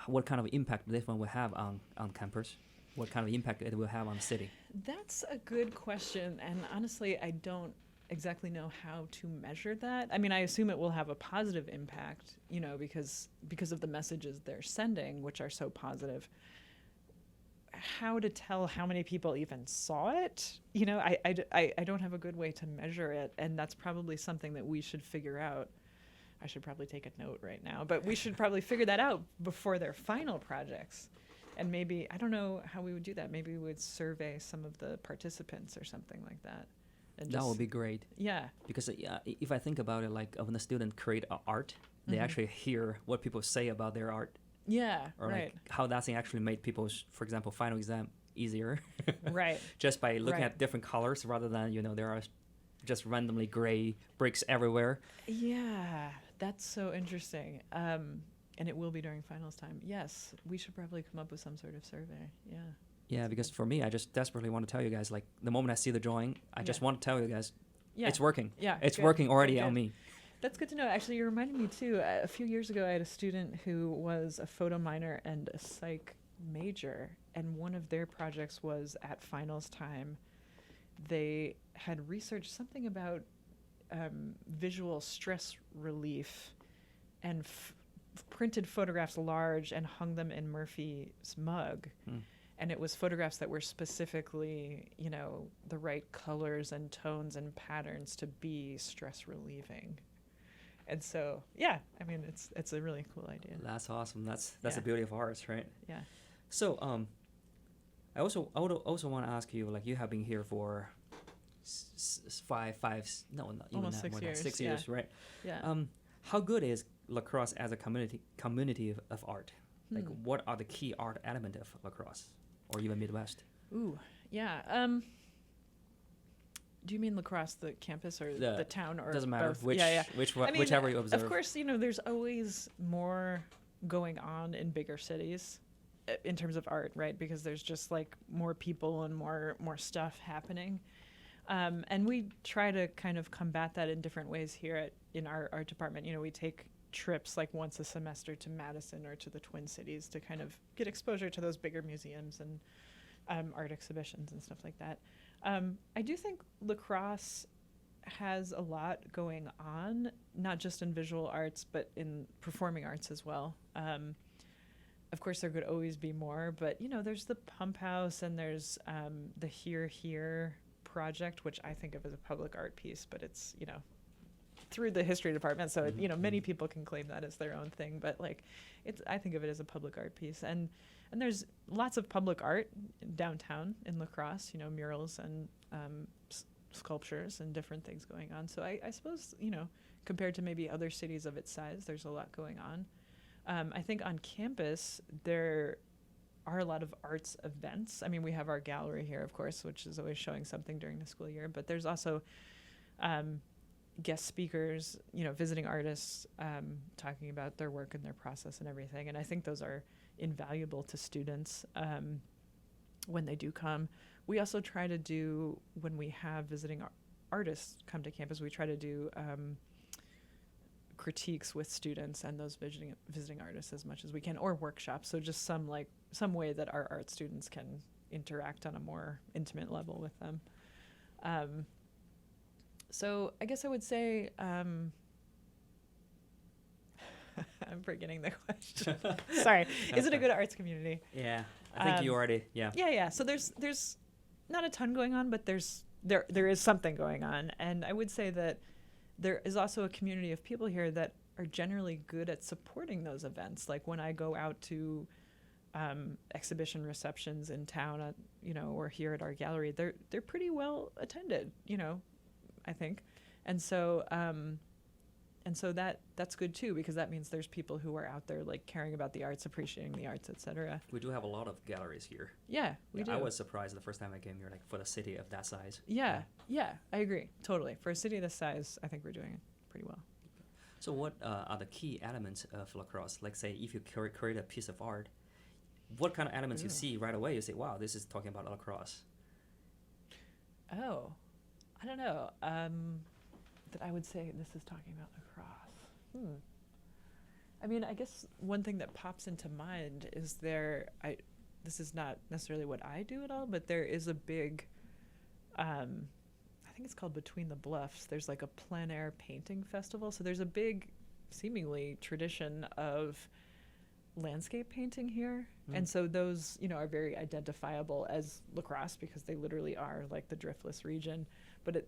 [SPEAKER 1] what kind of impact this one will have on campus? What kind of impact it will have on the city?
[SPEAKER 2] That's a good question, and honestly, I don't exactly know how to measure that. I mean, I assume it will have a positive impact, you know, because of the messages they're sending, which are so positive. How to tell how many people even saw it, you know, I don't have a good way to measure it, and that's probably something that we should figure out. I should probably take a note right now, but we should probably figure that out before their final projects. And maybe, I don't know how we would do that. Maybe we would survey some of the participants or something like that. And
[SPEAKER 1] That would be great.
[SPEAKER 2] Yeah.
[SPEAKER 1] Because if I think about it, like when a student create art, they actually hear what people say about their art.
[SPEAKER 2] Yeah,
[SPEAKER 1] Or
[SPEAKER 2] right.
[SPEAKER 1] like how that thing actually made people's, for example, final exam easier.
[SPEAKER 2] Right.
[SPEAKER 1] Just by looking
[SPEAKER 2] Right.
[SPEAKER 1] at different colors rather than, you know, there are just randomly gray bricks everywhere.
[SPEAKER 2] Yeah, that's so interesting. And it will be during finals time. Yes, we should probably come up with some sort of survey. Yeah.
[SPEAKER 1] Yeah, because for me, I just desperately want to tell you guys, like the moment I see the drawing, I just
[SPEAKER 2] Yeah.
[SPEAKER 1] want to tell you guys,
[SPEAKER 2] Yeah.
[SPEAKER 1] it's working.
[SPEAKER 2] Yeah.
[SPEAKER 1] It's
[SPEAKER 2] good,
[SPEAKER 1] working already
[SPEAKER 2] good,
[SPEAKER 1] on
[SPEAKER 2] good.
[SPEAKER 1] me.
[SPEAKER 2] That's good to know. Actually, you reminded me too. A few years ago, I had a student who was a photo minor and a psych major, and one of their projects was at finals time. They had researched something about visual stress relief, and printed photographs large and hung them in Murphy's mug. And it was photographs that were specifically, you know, the right colors and tones and patterns to be stress relieving. And so, yeah, I mean, it's a really cool idea.
[SPEAKER 1] That's awesome. That's
[SPEAKER 2] Yeah.
[SPEAKER 1] the beauty of arts, right?
[SPEAKER 2] Yeah.
[SPEAKER 1] So, I would also want to ask you, like, you have been here for not even
[SPEAKER 2] Almost
[SPEAKER 1] that,
[SPEAKER 2] 6
[SPEAKER 1] more than
[SPEAKER 2] years,
[SPEAKER 1] 6
[SPEAKER 2] yeah.
[SPEAKER 1] years, right?
[SPEAKER 2] Yeah.
[SPEAKER 1] How good is La Crosse as a community of art? Like,
[SPEAKER 2] Hmm.
[SPEAKER 1] what are the key art element of La Crosse, or even Midwest?
[SPEAKER 2] Ooh, yeah. Do you mean La Crosse, the campus, or the town, or
[SPEAKER 1] doesn't matter
[SPEAKER 2] both?
[SPEAKER 1] which
[SPEAKER 2] Yeah, yeah. I mean,
[SPEAKER 1] whichever you observe.
[SPEAKER 2] Of course, you know, there's always more going on in bigger cities in terms of art, right? Because there's just like more people and more stuff happening. And we try to kind of combat that in different ways here in our art department. You know, we take trips like once a semester to Madison or to the Twin Cities to kind of get exposure to those bigger museums and art exhibitions and stuff like that. I do think La Crosse has a lot going on, not just in visual arts, but in performing arts as well. Of course, there could always be more, but, you know, there's the Pump House, and there's the Here project, which I think of as a public art piece, but it's, you know, through the history department, so, you know, many people can claim that as their own thing, but, like, I think of it as a public art piece. And there's lots of public art downtown in La Crosse, you know, murals and sculptures and different things going on. So I suppose, you know, compared to maybe other cities of its size, there's a lot going on. I think on campus, there are a lot of arts events. I mean, we have our gallery here, of course, which is always showing something during the school year, but there's also guest speakers, you know, visiting artists, talking about their work and their process and everything. And I think those are invaluable to students when they do come. We also try to do, when we have visiting artists come to campus, we try to do critiques with students and those visiting artists as much as we can, or workshops. So just some way that our art students can interact on a more intimate level with them. So I guess I would say, I'm forgetting the question. Sorry. Is it a good arts community?
[SPEAKER 1] Yeah, I think you already, yeah.
[SPEAKER 2] Yeah. So there's not a ton going on, but there is something going on. And I would say that there is also a community of people here that are generally good at supporting those events. Like when I go out to exhibition receptions in town, you know, or here at our gallery, they're pretty well attended, you know, I think. And so that's good too, because that means there's people who are out there like caring about the arts, appreciating the arts, etc.
[SPEAKER 1] We do have a lot of galleries here.
[SPEAKER 2] Yeah, we do.
[SPEAKER 1] I was surprised the first time I came here, like for the city of that size.
[SPEAKER 2] Yeah, I agree, totally. For a city this size, I think we're doing it pretty well.
[SPEAKER 1] So what are the key elements of La Crosse? Like say, if you create a piece of art, what kind of elements you see right away? You say, wow, this is talking about La Crosse.
[SPEAKER 2] Oh, I don't know. That I would say this is talking about La Crosse. I mean, I guess one thing that pops into mind is this is not necessarily what I do at all, but there is a big, I think it's called Between the Bluffs. There's like a plein air painting festival. So there's a big, seemingly, tradition of landscape painting here. And so those, are very identifiable as La Crosse because they literally are like the driftless region. But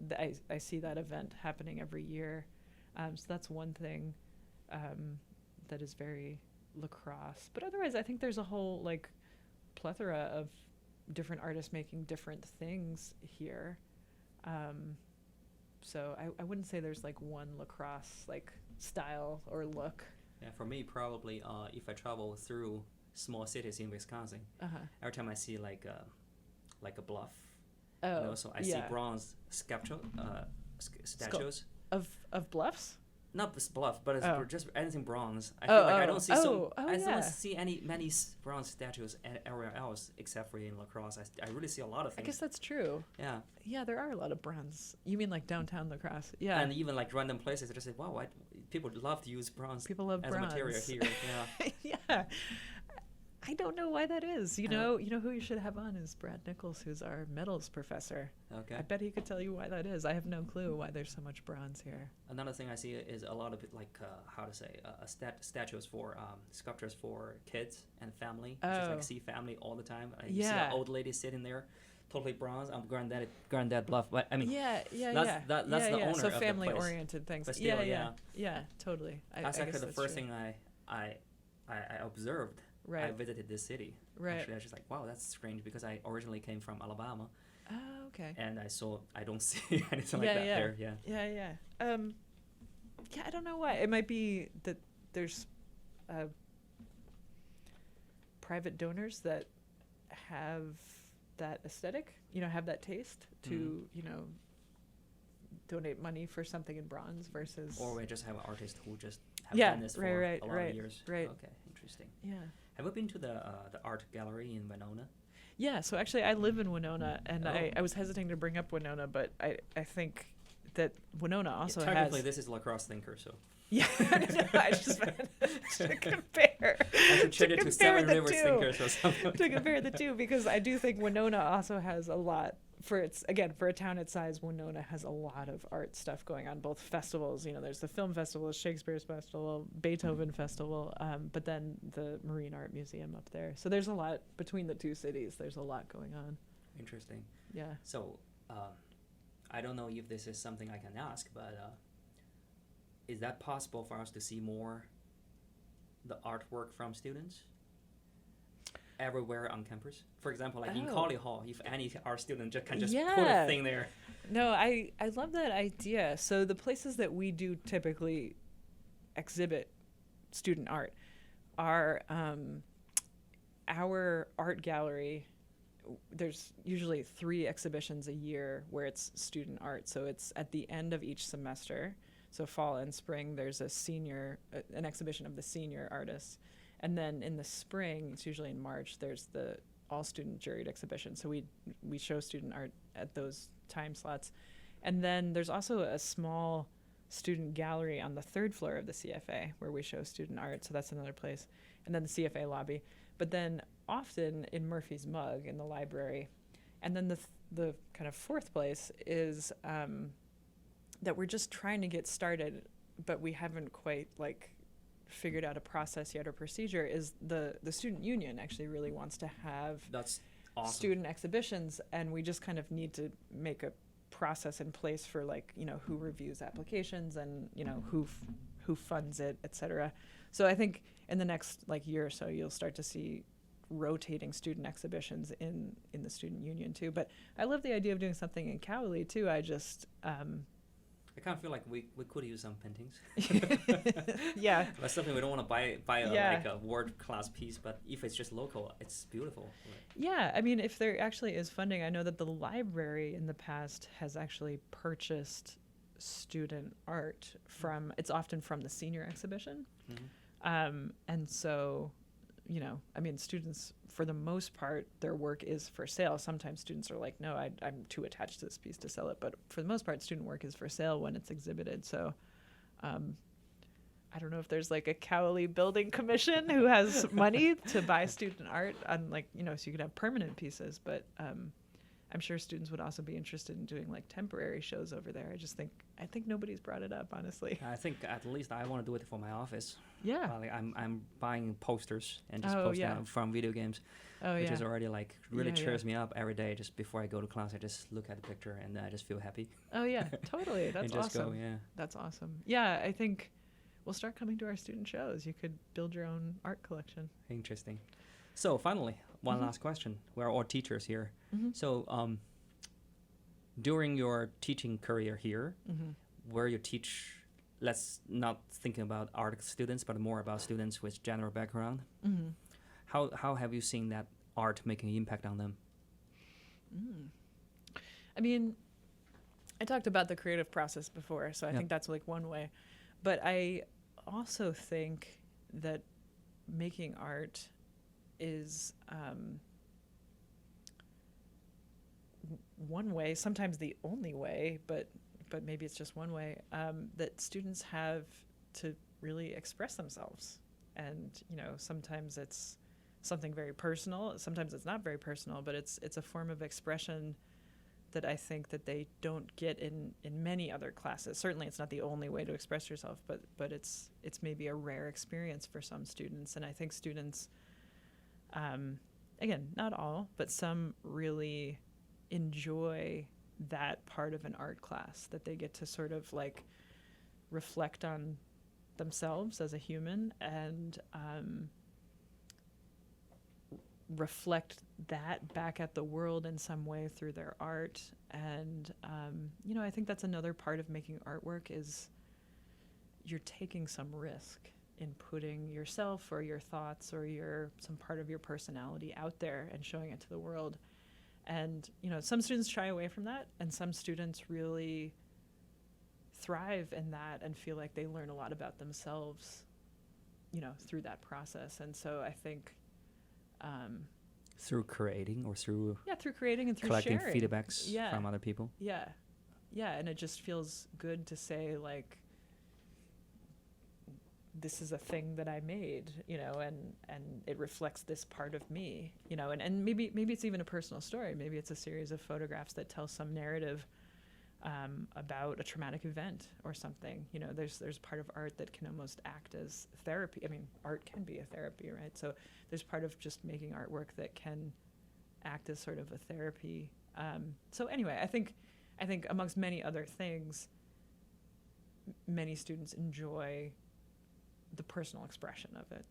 [SPEAKER 2] I see that event happening every year. So that's one thing that is very La Crosse. But otherwise, I think there's a whole like plethora of different artists making different things here. So I wouldn't say there's like one La Crosse like style or look.
[SPEAKER 1] Yeah, for me, probably if I travel through small cities in Wisconsin, every time I see like a bluff, so I see bronze sculpture, statues
[SPEAKER 2] of bluffs.
[SPEAKER 1] Not this bluff, but it's just anything bronze. I
[SPEAKER 2] Oh,
[SPEAKER 1] feel like I
[SPEAKER 2] oh,
[SPEAKER 1] don't see
[SPEAKER 2] oh, oh,
[SPEAKER 1] I
[SPEAKER 2] yeah.
[SPEAKER 1] don't see many bronze statues anywhere else except for in La Crosse. I really see a lot of
[SPEAKER 2] I
[SPEAKER 1] things.
[SPEAKER 2] guess that's true.
[SPEAKER 1] Yeah,
[SPEAKER 2] Yeah, there are a lot of bronze. You mean like downtown La Crosse? Yeah.
[SPEAKER 1] and even like random places, I just say, wow, people love to use bronze
[SPEAKER 2] People love
[SPEAKER 1] as
[SPEAKER 2] bronze.
[SPEAKER 1] a material here. Yeah.
[SPEAKER 2] Yeah. I don't know why that is. You know who you should have on is Brad Nichols, who's our metals professor.
[SPEAKER 1] Okay.
[SPEAKER 2] I bet he could tell you why that is. I have no clue why there's so much bronze here.
[SPEAKER 1] Another thing I see is a lot of it like statues for sculptures for kids and family. Just like see family all the time. You see an old lady sitting there, totally bronze. I'm Granddad Bluff, but I mean,
[SPEAKER 2] That's
[SPEAKER 1] the owner
[SPEAKER 2] so
[SPEAKER 1] of the
[SPEAKER 2] family-oriented things.
[SPEAKER 1] But still,
[SPEAKER 2] Yeah, totally.
[SPEAKER 1] That's
[SPEAKER 2] I
[SPEAKER 1] actually
[SPEAKER 2] guess
[SPEAKER 1] the first
[SPEAKER 2] true.
[SPEAKER 1] thing I observed.
[SPEAKER 2] Right.
[SPEAKER 1] I visited this city.
[SPEAKER 2] Right.
[SPEAKER 1] Actually, I was just like, wow, that's strange because I originally came from Alabama.
[SPEAKER 2] Oh, okay.
[SPEAKER 1] And I don't see anything like that there. Yeah.
[SPEAKER 2] Yeah. I don't know why. It might be that there's private donors that have that aesthetic, have that taste to, donate money for something in bronze versus.
[SPEAKER 1] Or we just have an artist who just have done this for a lot of years.
[SPEAKER 2] Right.
[SPEAKER 1] Okay, interesting.
[SPEAKER 2] Yeah.
[SPEAKER 1] Have you been to the art gallery in Winona?
[SPEAKER 2] Yeah, so actually I live in Winona, and I was hesitating to bring up Winona, but I think that Winona also
[SPEAKER 1] technically this is La Crosse Thinker, so.
[SPEAKER 2] Yeah, I just meant to compare.
[SPEAKER 1] I should change it to Seven Rivers Thinkers or something.
[SPEAKER 2] To compare the two, because I do think Winona also has a lot. For a town its size, Winona has a lot of art stuff going on, both festivals. There's the film festival, Shakespeare's festival, Beethoven festival, but then the Marine Art Museum up there. So there's a lot between the two cities. There's a lot going on.
[SPEAKER 1] Interesting.
[SPEAKER 2] Yeah.
[SPEAKER 1] So, I don't know if this is something I can ask, but is that possible for us to see more the artwork from students everywhere on campus? For example, like in Colley Hall, if any art student can just put a thing there.
[SPEAKER 2] No, I love that idea. So the places that we do typically exhibit student art are our art gallery. There's usually 3 exhibitions a year where it's student art. So it's at the end of each semester. So fall and spring, there's an exhibition of the senior artists. And then in the spring, it's usually in March, there's the all-student juried exhibition. So we show student art at those time slots. And then there's also a small student gallery on the 3rd floor of the CFA where we show student art. So that's another place. And then the CFA lobby. But then often in Murphy's Mug in the library. And then the kind of 4th place is that we're just trying to get started, but we haven't quite figured out a process yet or procedure, is the student union actually really wants to have
[SPEAKER 1] That's awesome.
[SPEAKER 2] Student exhibitions, and we just kind of need to make a process in place for who reviews applications and who funds it, etc. So I think in the next year or so you'll start to see rotating student exhibitions in the student union too. But I love the idea of doing something in Cowley too. I just
[SPEAKER 1] I kind of feel like we could use some paintings.
[SPEAKER 2] Yeah.
[SPEAKER 1] That's something we don't want to buy a world-class piece, but if it's just local, it's beautiful.
[SPEAKER 2] Yeah, I mean, if there actually is funding, I know that the library in the past has actually purchased student art it's often from the senior exhibition. Mm-hmm. And so, students, for the most part, their work is for sale. Sometimes students are like, no, I'm too attached to this piece to sell it. But for the most part, student work is for sale when it's exhibited. So I don't know if there's a Cowley Building Commission who has money to buy student art on so you could have permanent pieces. But I'm sure students would also be interested in doing like temporary shows over there. I think nobody's brought it up, honestly.
[SPEAKER 1] I think at least I want to do it for my office.
[SPEAKER 2] Yeah.
[SPEAKER 1] Like I'm buying posters and just
[SPEAKER 2] Oh,
[SPEAKER 1] posting
[SPEAKER 2] yeah.
[SPEAKER 1] them from video games,
[SPEAKER 2] Oh,
[SPEAKER 1] which
[SPEAKER 2] yeah.
[SPEAKER 1] is already like really
[SPEAKER 2] Yeah,
[SPEAKER 1] cheers me up every day. Just before I go to class, I just look at the picture and I just feel happy.
[SPEAKER 2] Oh, yeah. Totally. That's
[SPEAKER 1] and just
[SPEAKER 2] awesome.
[SPEAKER 1] go, yeah.
[SPEAKER 2] That's awesome. Yeah, I think we'll start coming to our student shows. You could build your own art collection.
[SPEAKER 1] Interesting. So finally, one
[SPEAKER 2] Mhm.
[SPEAKER 1] last question. We're all teachers here.
[SPEAKER 2] Mm-hmm.
[SPEAKER 1] So during your teaching career here,
[SPEAKER 2] Mm-hmm.
[SPEAKER 1] where you teach, let's not think about art students, but more about students with general background,
[SPEAKER 2] Mm-hmm.
[SPEAKER 1] how have you seen that art making an impact on them?
[SPEAKER 2] I mean, I talked about the creative process before, so I
[SPEAKER 1] Yeah.
[SPEAKER 2] think that's like one way. But I also think that making art is one way, sometimes the only way, but maybe it's just one way, that students have to really express themselves. And, you know, sometimes it's something very personal, sometimes it's not very personal, but it's a form of expression that I think that they don't get in many other classes. Certainly it's not the only way to express yourself, but it's maybe a rare experience for some students. And I think students, again, not all, but some really enjoy that part of an art class, that they get to sort of like reflect on themselves as a human and reflect that back at the world in some way through their art. And you know, I think that's another part of making artwork is you're taking some risk in putting yourself or your thoughts or some part of your personality out there and showing it to the world. And you know, some students shy away from that, and some students really thrive in that and feel like they learn a lot about themselves, you know, through that process. And so I think
[SPEAKER 1] Through creating or through
[SPEAKER 2] through creating and through
[SPEAKER 1] collecting
[SPEAKER 2] sharing
[SPEAKER 1] feedbacks from other people?
[SPEAKER 2] Yeah, and it just feels good to say, like, this is a thing that I made, you know, and it reflects this part of me, you know, and maybe it's even a personal story. Maybe it's a series of photographs that tell some narrative about a traumatic event or something. You know, there's part of art that can almost act as therapy. I mean, art can be a therapy, right? So there's part of just making artwork that can act as sort of a therapy. So anyway, I think amongst many other things, many students enjoy the personal expression of it.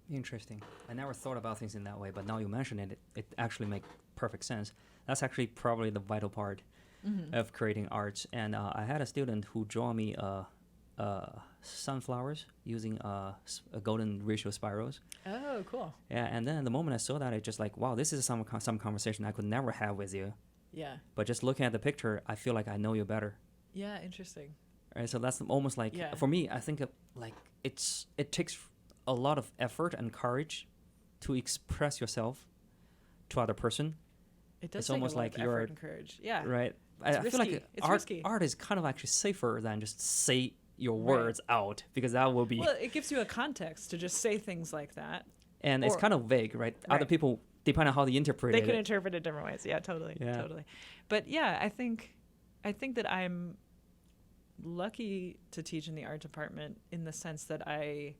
[SPEAKER 1] Interesting. I never thought about things in that way, but now you mention it, it actually makes perfect sense. That's actually probably the vital part of creating arts. And I had a student who drew me sunflowers using a golden ratio spirals.
[SPEAKER 2] Oh, cool.
[SPEAKER 1] Yeah, and then the moment I saw that, I just like, wow, this is some conversation I could never have with you.
[SPEAKER 2] Yeah.
[SPEAKER 1] But just looking at the picture, I feel like I know you better.
[SPEAKER 2] Yeah, interesting.
[SPEAKER 1] Right, so that's almost like, for me, I think like it takes a lot of effort and courage to express yourself to other person.
[SPEAKER 2] It does
[SPEAKER 1] It's
[SPEAKER 2] take
[SPEAKER 1] almost
[SPEAKER 2] a lot
[SPEAKER 1] like
[SPEAKER 2] of
[SPEAKER 1] you're
[SPEAKER 2] effort and courage. Yeah.
[SPEAKER 1] Right.
[SPEAKER 2] It's
[SPEAKER 1] I feel
[SPEAKER 2] risky.
[SPEAKER 1] like
[SPEAKER 2] It's risky.
[SPEAKER 1] art is kind of actually safer than just say your
[SPEAKER 2] Right.
[SPEAKER 1] words out, because that will be
[SPEAKER 2] Well, it gives you a context to just say things like that.
[SPEAKER 1] and it's
[SPEAKER 2] or-
[SPEAKER 1] kind of vague, right? Other
[SPEAKER 2] Right.
[SPEAKER 1] people, depending on how they interpret
[SPEAKER 2] They
[SPEAKER 1] it.
[SPEAKER 2] can interpret it different ways. Yeah, totally.
[SPEAKER 1] Yeah.
[SPEAKER 2] Totally. But yeah, I think that I'm lucky to teach in the art department in the sense that I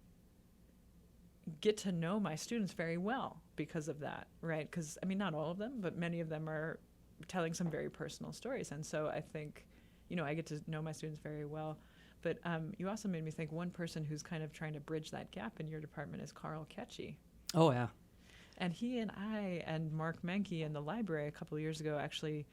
[SPEAKER 2] get to know my students very well because of that, right? Because, I mean, not all of them, but many of them are telling some very personal stories. And so I think, you know, I get to know my students very well. But you also made me think one person who's kind of trying to bridge that gap in your department is Kechi.
[SPEAKER 1] Oh, yeah.
[SPEAKER 2] And he and I and Mark Menke in the library a couple of years ago actually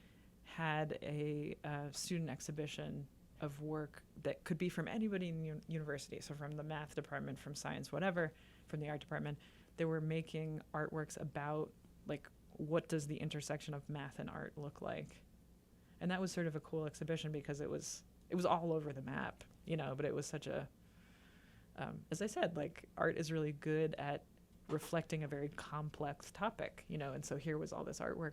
[SPEAKER 2] had a student exhibition of work that could be from anybody in the university. So from the math department, from science, whatever, from the art department. They were making artworks about, like, what does the intersection of math and art look like? And that was sort of a cool exhibition because it was all over the map, you know, but it was such a, as I said, like, art is really good at reflecting a very complex topic, you know, and so here was all this artwork,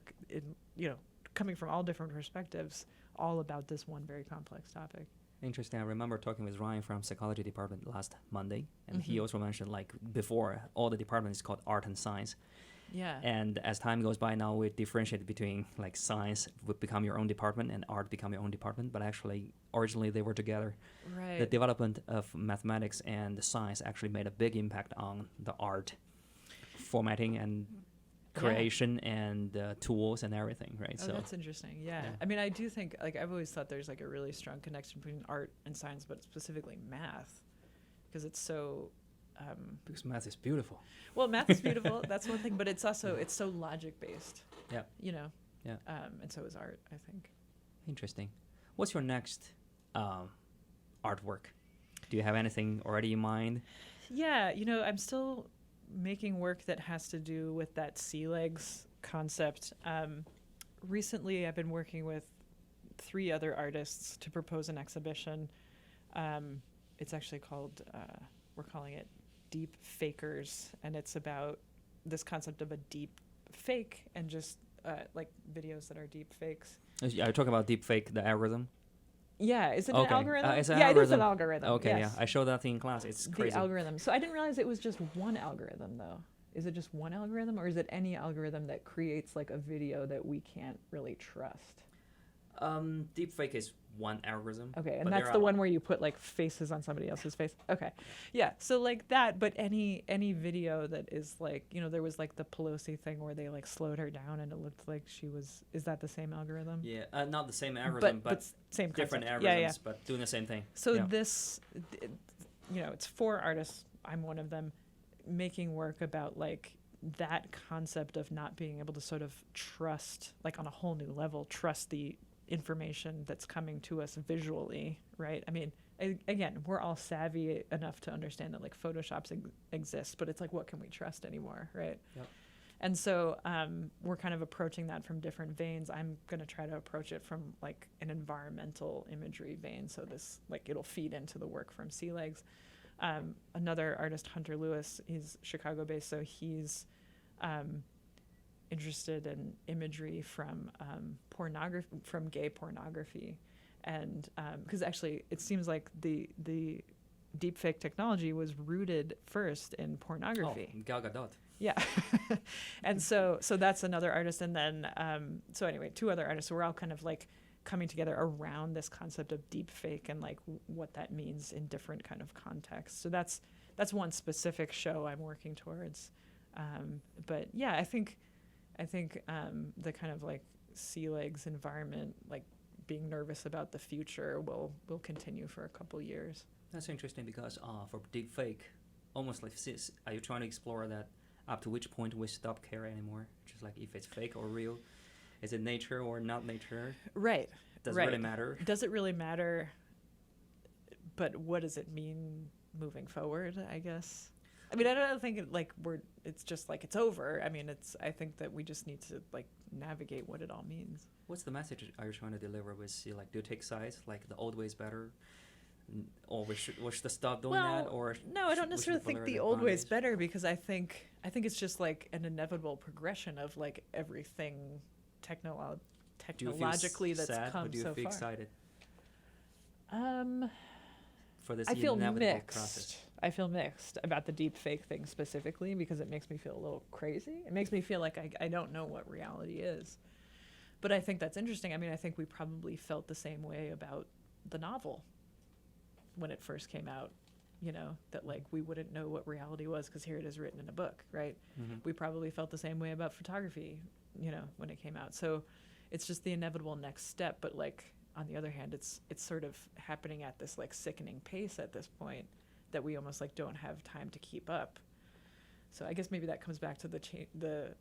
[SPEAKER 2] you know, coming from all different perspectives, all about this one very complex topic.
[SPEAKER 1] Interesting. I remember talking with Ryan from psychology department last Monday, and he also mentioned, like, before all the department is called art and science,
[SPEAKER 2] Yeah.
[SPEAKER 1] And as time goes by, now we differentiate between like science would become your own department and art become your own department. But actually, originally they were together.
[SPEAKER 2] Right.
[SPEAKER 1] The development of mathematics and the science actually made a big impact on the art formatting and creation and tools and everything, right?
[SPEAKER 2] Oh, that's interesting. Yeah. I mean, I do think, like, I've always thought there's like a really strong connection between art and science, but specifically math, because it's so.
[SPEAKER 1] Because math is beautiful.
[SPEAKER 2] Well, math is beautiful. That's one thing, but it's also it's so logic based.
[SPEAKER 1] Yeah.
[SPEAKER 2] You know.
[SPEAKER 1] Yeah.
[SPEAKER 2] And so is art, I think.
[SPEAKER 1] Interesting. What's your next artwork? Do you have anything already in mind?
[SPEAKER 2] Yeah, you know, I'm still making work that has to do with that sea legs concept. Recently, I've been working with 3 other artists to propose an exhibition. It's actually called, we're calling it Deep Fakers, and it's about this concept of a deep fake and just like videos that are deep fakes.
[SPEAKER 1] Are you talking about deep fake, the algorithm?
[SPEAKER 2] Yeah, is it an algorithm?
[SPEAKER 1] It's an
[SPEAKER 2] yeah,
[SPEAKER 1] algorithm.
[SPEAKER 2] it is an algorithm.
[SPEAKER 1] Okay,
[SPEAKER 2] yes.
[SPEAKER 1] yeah, I showed that thing in class. It's crazy.
[SPEAKER 2] The algorithm. So I didn't realize it was just one algorithm, though. Is it just one algorithm, or is it any algorithm that creates like a video that we can't really trust?
[SPEAKER 1] Deepfake is one algorithm.
[SPEAKER 2] Okay, and that's the one where you put like faces on somebody else's face. Okay, yeah. So like that, but any video that is like, you know, there was like the Pelosi thing where they like slowed her down and it looked like she was. Is that the same algorithm?
[SPEAKER 1] Yeah, not the same algorithm, but
[SPEAKER 2] same
[SPEAKER 1] different
[SPEAKER 2] concept.
[SPEAKER 1] algorithms, but doing the same thing.
[SPEAKER 2] So this, you know, it's 4 artists. I'm one of them, making work about like that concept of not being able to sort of trust, like on a whole new level, trust the information that's coming to us visually, right? I mean, again, we're all savvy enough to understand that like Photoshop exists, but it's like, what can we trust anymore, right?
[SPEAKER 1] Yep.
[SPEAKER 2] And so we're kind of approaching that from different veins. I'm going to try to approach it from like an environmental imagery vein. So this, like, it'll feed into the work from Sea Legs. Another artist, Hunter Lewis, he's Chicago-based, so he's interested in imagery from pornography, from gay pornography, and because actually it seems like the deepfake technology was rooted first in pornography.
[SPEAKER 1] Oh, Gal Gadot.
[SPEAKER 2] Yeah, and so that's another artist, and then so anyway, 2 other artists. So we're all kind of like coming together around this concept of deepfake and like what that means in different kind of contexts. So that's one specific show I'm working towards. But yeah, I think the kind of like Sea Legs environment, like being nervous about the future, will continue for a couple years.
[SPEAKER 1] That's interesting because for deepfake, almost like this, are you trying to explore that up to which point we stop caring anymore? Just like if it's fake or real, is it nature or not nature?
[SPEAKER 2] Right.
[SPEAKER 1] Does it really matter?
[SPEAKER 2] Does it really matter? But what does it mean moving forward, I guess? I mean, I don't think it's just like it's over. I mean, I think that we just need to like navigate what it all means.
[SPEAKER 1] What's the message are you trying to deliver with, like, do you take sides, like the old way is better, or we should stop doing that, or
[SPEAKER 2] no, I don't necessarily think the old way is better, because I think it's just like an inevitable progression of like everything technologically that's
[SPEAKER 1] sad,
[SPEAKER 2] come
[SPEAKER 1] or do you
[SPEAKER 2] so
[SPEAKER 1] feel
[SPEAKER 2] far.
[SPEAKER 1] Excited? For this
[SPEAKER 2] I feel
[SPEAKER 1] inevitable
[SPEAKER 2] mixed.
[SPEAKER 1] process.
[SPEAKER 2] I feel mixed about the deep fake thing specifically, because it makes me feel a little crazy. It makes me feel like I don't know what reality is. But I think that's interesting. I mean, I think we probably felt the same way about the novel when it first came out, you know, that like we wouldn't know what reality was because here it is written in a book, right?
[SPEAKER 1] Mm-hmm.
[SPEAKER 2] We probably felt the same way about photography, you know, when it came out. So it's just the inevitable next step. But like, on the other hand, it's sort of happening at this like sickening pace at this point that we almost like don't have time to keep up. So I guess maybe that comes back to the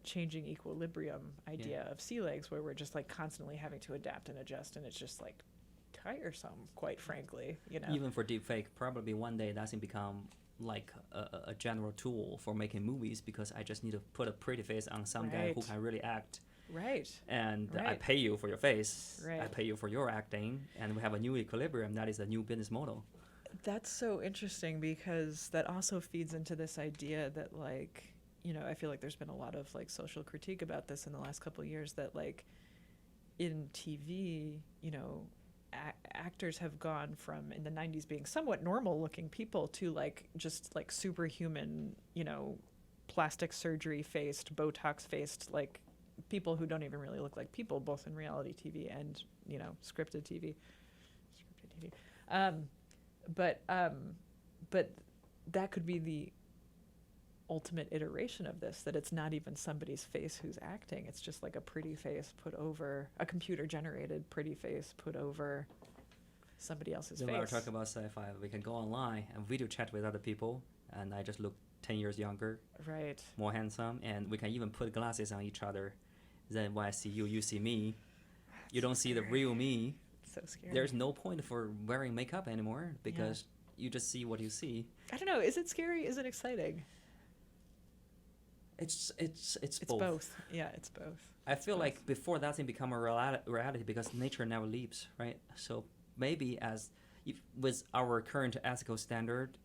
[SPEAKER 2] changing equilibrium idea of Sea Legs, where we're just like constantly having to adapt and adjust, and it's just like tiresome, quite frankly, you know.
[SPEAKER 1] Even for deepfake, probably one day that's going to become like a general tool for making movies, because I just need to put a pretty face on some guy who can really act.
[SPEAKER 2] Right.
[SPEAKER 1] And I pay you for your face.
[SPEAKER 2] Right.
[SPEAKER 1] I pay you for your acting, and we have a new equilibrium. That is a new business model.
[SPEAKER 2] That's so interesting, because that also feeds into this idea that, like, you know, I feel like there's been a lot of like social critique about this in the last couple of years, that like in TV, you know, actors have gone from in the 90s being somewhat normal looking people to like just like superhuman, you know, plastic surgery faced, Botox faced, like people who don't even really look like people, both in reality TV and, you know, scripted TV. But that could be the ultimate iteration of this, that it's not even somebody's face who's acting. It's just like a pretty face put over, a computer generated pretty face put over somebody else's face.
[SPEAKER 1] When we're talking about sci-fi, we can go online and video chat with other people, and I just look 10 years younger,
[SPEAKER 2] right,
[SPEAKER 1] more handsome, and we can even put glasses on each other. Then when I see you, you see me. You don't see the real me.
[SPEAKER 2] So scary.
[SPEAKER 1] There's no point for wearing makeup anymore because you just see what you see.
[SPEAKER 2] I don't know. Is it scary? Is it exciting?
[SPEAKER 1] It's
[SPEAKER 2] both.
[SPEAKER 1] both.
[SPEAKER 2] Yeah, it's both.
[SPEAKER 1] I feel like before that thing become a reality because nature never leaves, right? So maybe with our current ethical standard,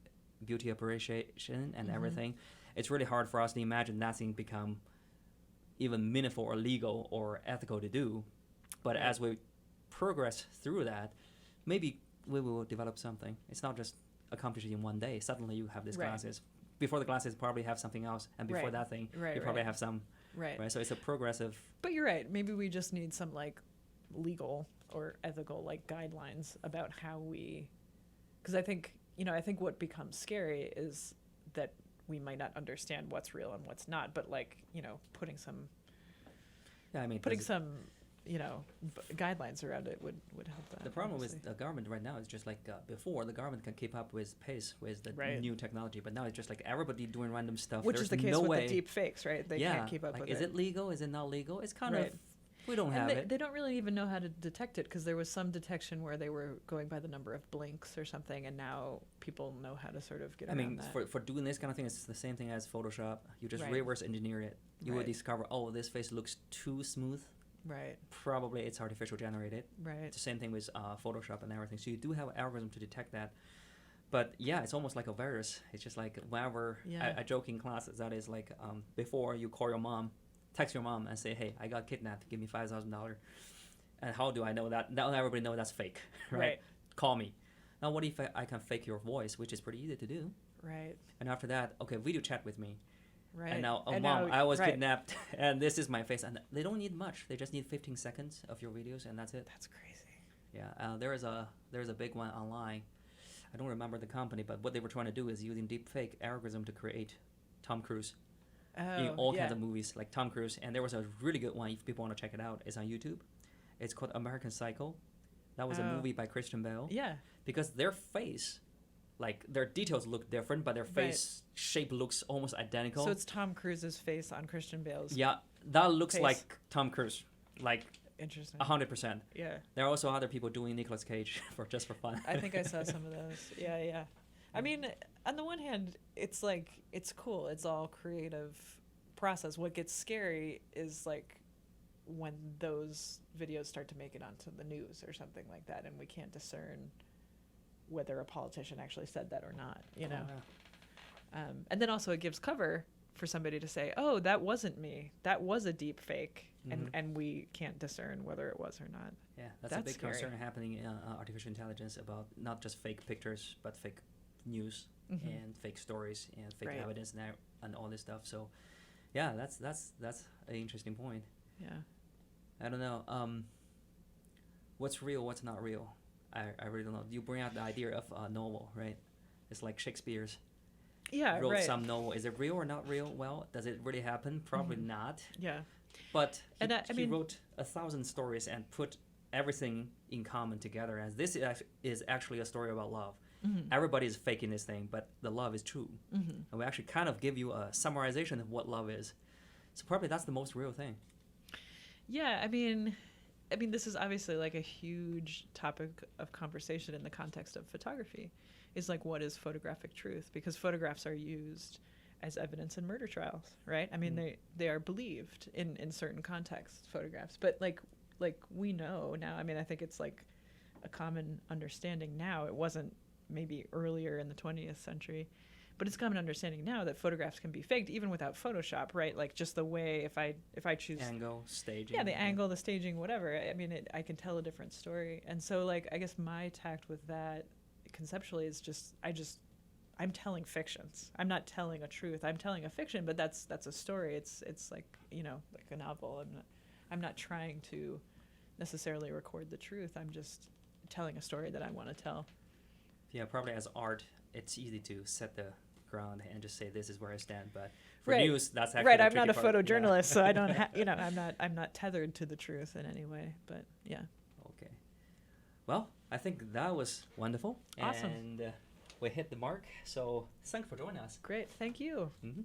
[SPEAKER 1] beauty appreciation and everything, it's really hard for us to imagine that thing become even meaningful or legal or ethical to do. But as we progress through that, maybe we will develop something. It's not just accomplished in one day. Suddenly you have these glasses. Before the glasses probably have something else, and before that thing you probably have some. Right. So it's a progressive.
[SPEAKER 2] But you're right. Maybe we just need some like legal or ethical like guidelines about how we, because I think what becomes scary is that we might not understand what's real and what's not. But like, you know, putting some. Yeah, I mean, putting some. You know, guidelines around it would help that.
[SPEAKER 1] The problem with the government right now is just like before, the government can keep up with pace with the new technology, but now it's just like everybody doing random stuff.
[SPEAKER 2] Which is the case with the deep fakes, right? They can't keep up with it.
[SPEAKER 1] Is it legal? Is it not legal? It's kind of, we don't have it.
[SPEAKER 2] They don't really even know how to detect it because there was some detection where they were going by the number of blinks or something, and now people know how to sort of get around that.
[SPEAKER 1] For doing this kind of thing, it's the same thing as Photoshop. You just reverse engineer it. You will discover, oh, this face looks too smooth.
[SPEAKER 2] Right.
[SPEAKER 1] Probably it's artificial generated.
[SPEAKER 2] Right.
[SPEAKER 1] It's the same thing with Photoshop and everything. So you do have an algorithm to detect that. But yeah, it's almost like a virus. It's just like whenever I joke in classes that is like before you call your mom, text your mom and say, hey, I got kidnapped. Give me $5,000. And how do I know that? Now everybody know that's fake, right? Call me. Now what if I can fake your voice, which is pretty easy to do.
[SPEAKER 2] Right.
[SPEAKER 1] And after that, okay, video chat with me.
[SPEAKER 2] Right.
[SPEAKER 1] And now, mom, I was kidnapped, and this is my face. And they don't need much. They just need 15 seconds of your videos, and that's it.
[SPEAKER 2] That's crazy.
[SPEAKER 1] Yeah. There's a big one online. I don't remember the company, but what they were trying to do is using deepfake algorithm to create Tom Cruise in all kinds of movies, like Tom Cruise. And there was a really good one, if people want to check it out. It's on YouTube. It's called American Psycho. That was a movie by Christian Bale.
[SPEAKER 2] Yeah.
[SPEAKER 1] Because their face... Like, their details look different, but their face shape looks almost identical.
[SPEAKER 2] So it's Tom Cruise's face on Christian Bale's
[SPEAKER 1] that looks like Tom Cruise. Like,
[SPEAKER 2] interesting.
[SPEAKER 1] 100%.
[SPEAKER 2] Yeah.
[SPEAKER 1] There are also other people doing Nicolas Cage for fun.
[SPEAKER 2] I think I saw some of those. Yeah. I mean, on the one hand, it's like, it's cool. It's all creative process. What gets scary is, like, when those videos start to make it onto the news or something like that, and we can't discern whether a politician actually said that or not, you know. And then also it gives cover for somebody to say, oh, that wasn't me. That was a deep fake. And we can't discern whether it was or not. Yeah,
[SPEAKER 1] that's a big concern happening in artificial intelligence about not just fake pictures, but fake news and fake stories and fake evidence and all this stuff. So, yeah, that's an interesting point.
[SPEAKER 2] Yeah.
[SPEAKER 1] I don't know. What's real, what's not real? I really don't know. You bring out the idea of a novel, right? It's like Shakespeare's wrote some novel. Is it real or not real? Well, does it really happen? Probably not.
[SPEAKER 2] Yeah.
[SPEAKER 1] But he wrote 1,000 stories and put everything in common together. And this is actually a story about love. Everybody is faking this thing, but the love is true. And we actually kind of give you a summarization of what love is. So probably that's the most real thing.
[SPEAKER 2] Yeah, I mean, this is obviously like a huge topic of conversation in the context of photography, is like, what is photographic truth? Because photographs are used as evidence in murder trials, right? I mean, they are believed in certain contexts, photographs. But like we know now, I mean, I think it's like a common understanding now. It wasn't maybe earlier in the 20th century, but it's common understanding now that photographs can be faked even without Photoshop, right? Like just the way, if I choose
[SPEAKER 1] angle, staging.
[SPEAKER 2] Yeah, the angle, the staging, whatever. I mean, I can tell a different story. And so like, I guess my tact with that conceptually is just, I just I'm telling fictions. I'm not telling a truth. I'm telling a fiction, but that's a story. It's like, like a novel. I'm not trying to necessarily record the truth. I'm just telling a story that I want to tell.
[SPEAKER 1] Yeah, probably as art, it's easy to set the ground and just say this is where I stand. But for
[SPEAKER 2] Right.
[SPEAKER 1] news, that's actually
[SPEAKER 2] Right.
[SPEAKER 1] the
[SPEAKER 2] I'm not a
[SPEAKER 1] tricky part.
[SPEAKER 2] photojournalist,
[SPEAKER 1] Yeah.
[SPEAKER 2] so I don't I'm not tethered to the truth in any way. But yeah.
[SPEAKER 1] Okay. Well, I think that was wonderful.
[SPEAKER 2] Awesome.
[SPEAKER 1] And we hit the mark. So thanks for joining us.
[SPEAKER 2] Great. Thank you.
[SPEAKER 1] Mm-hmm.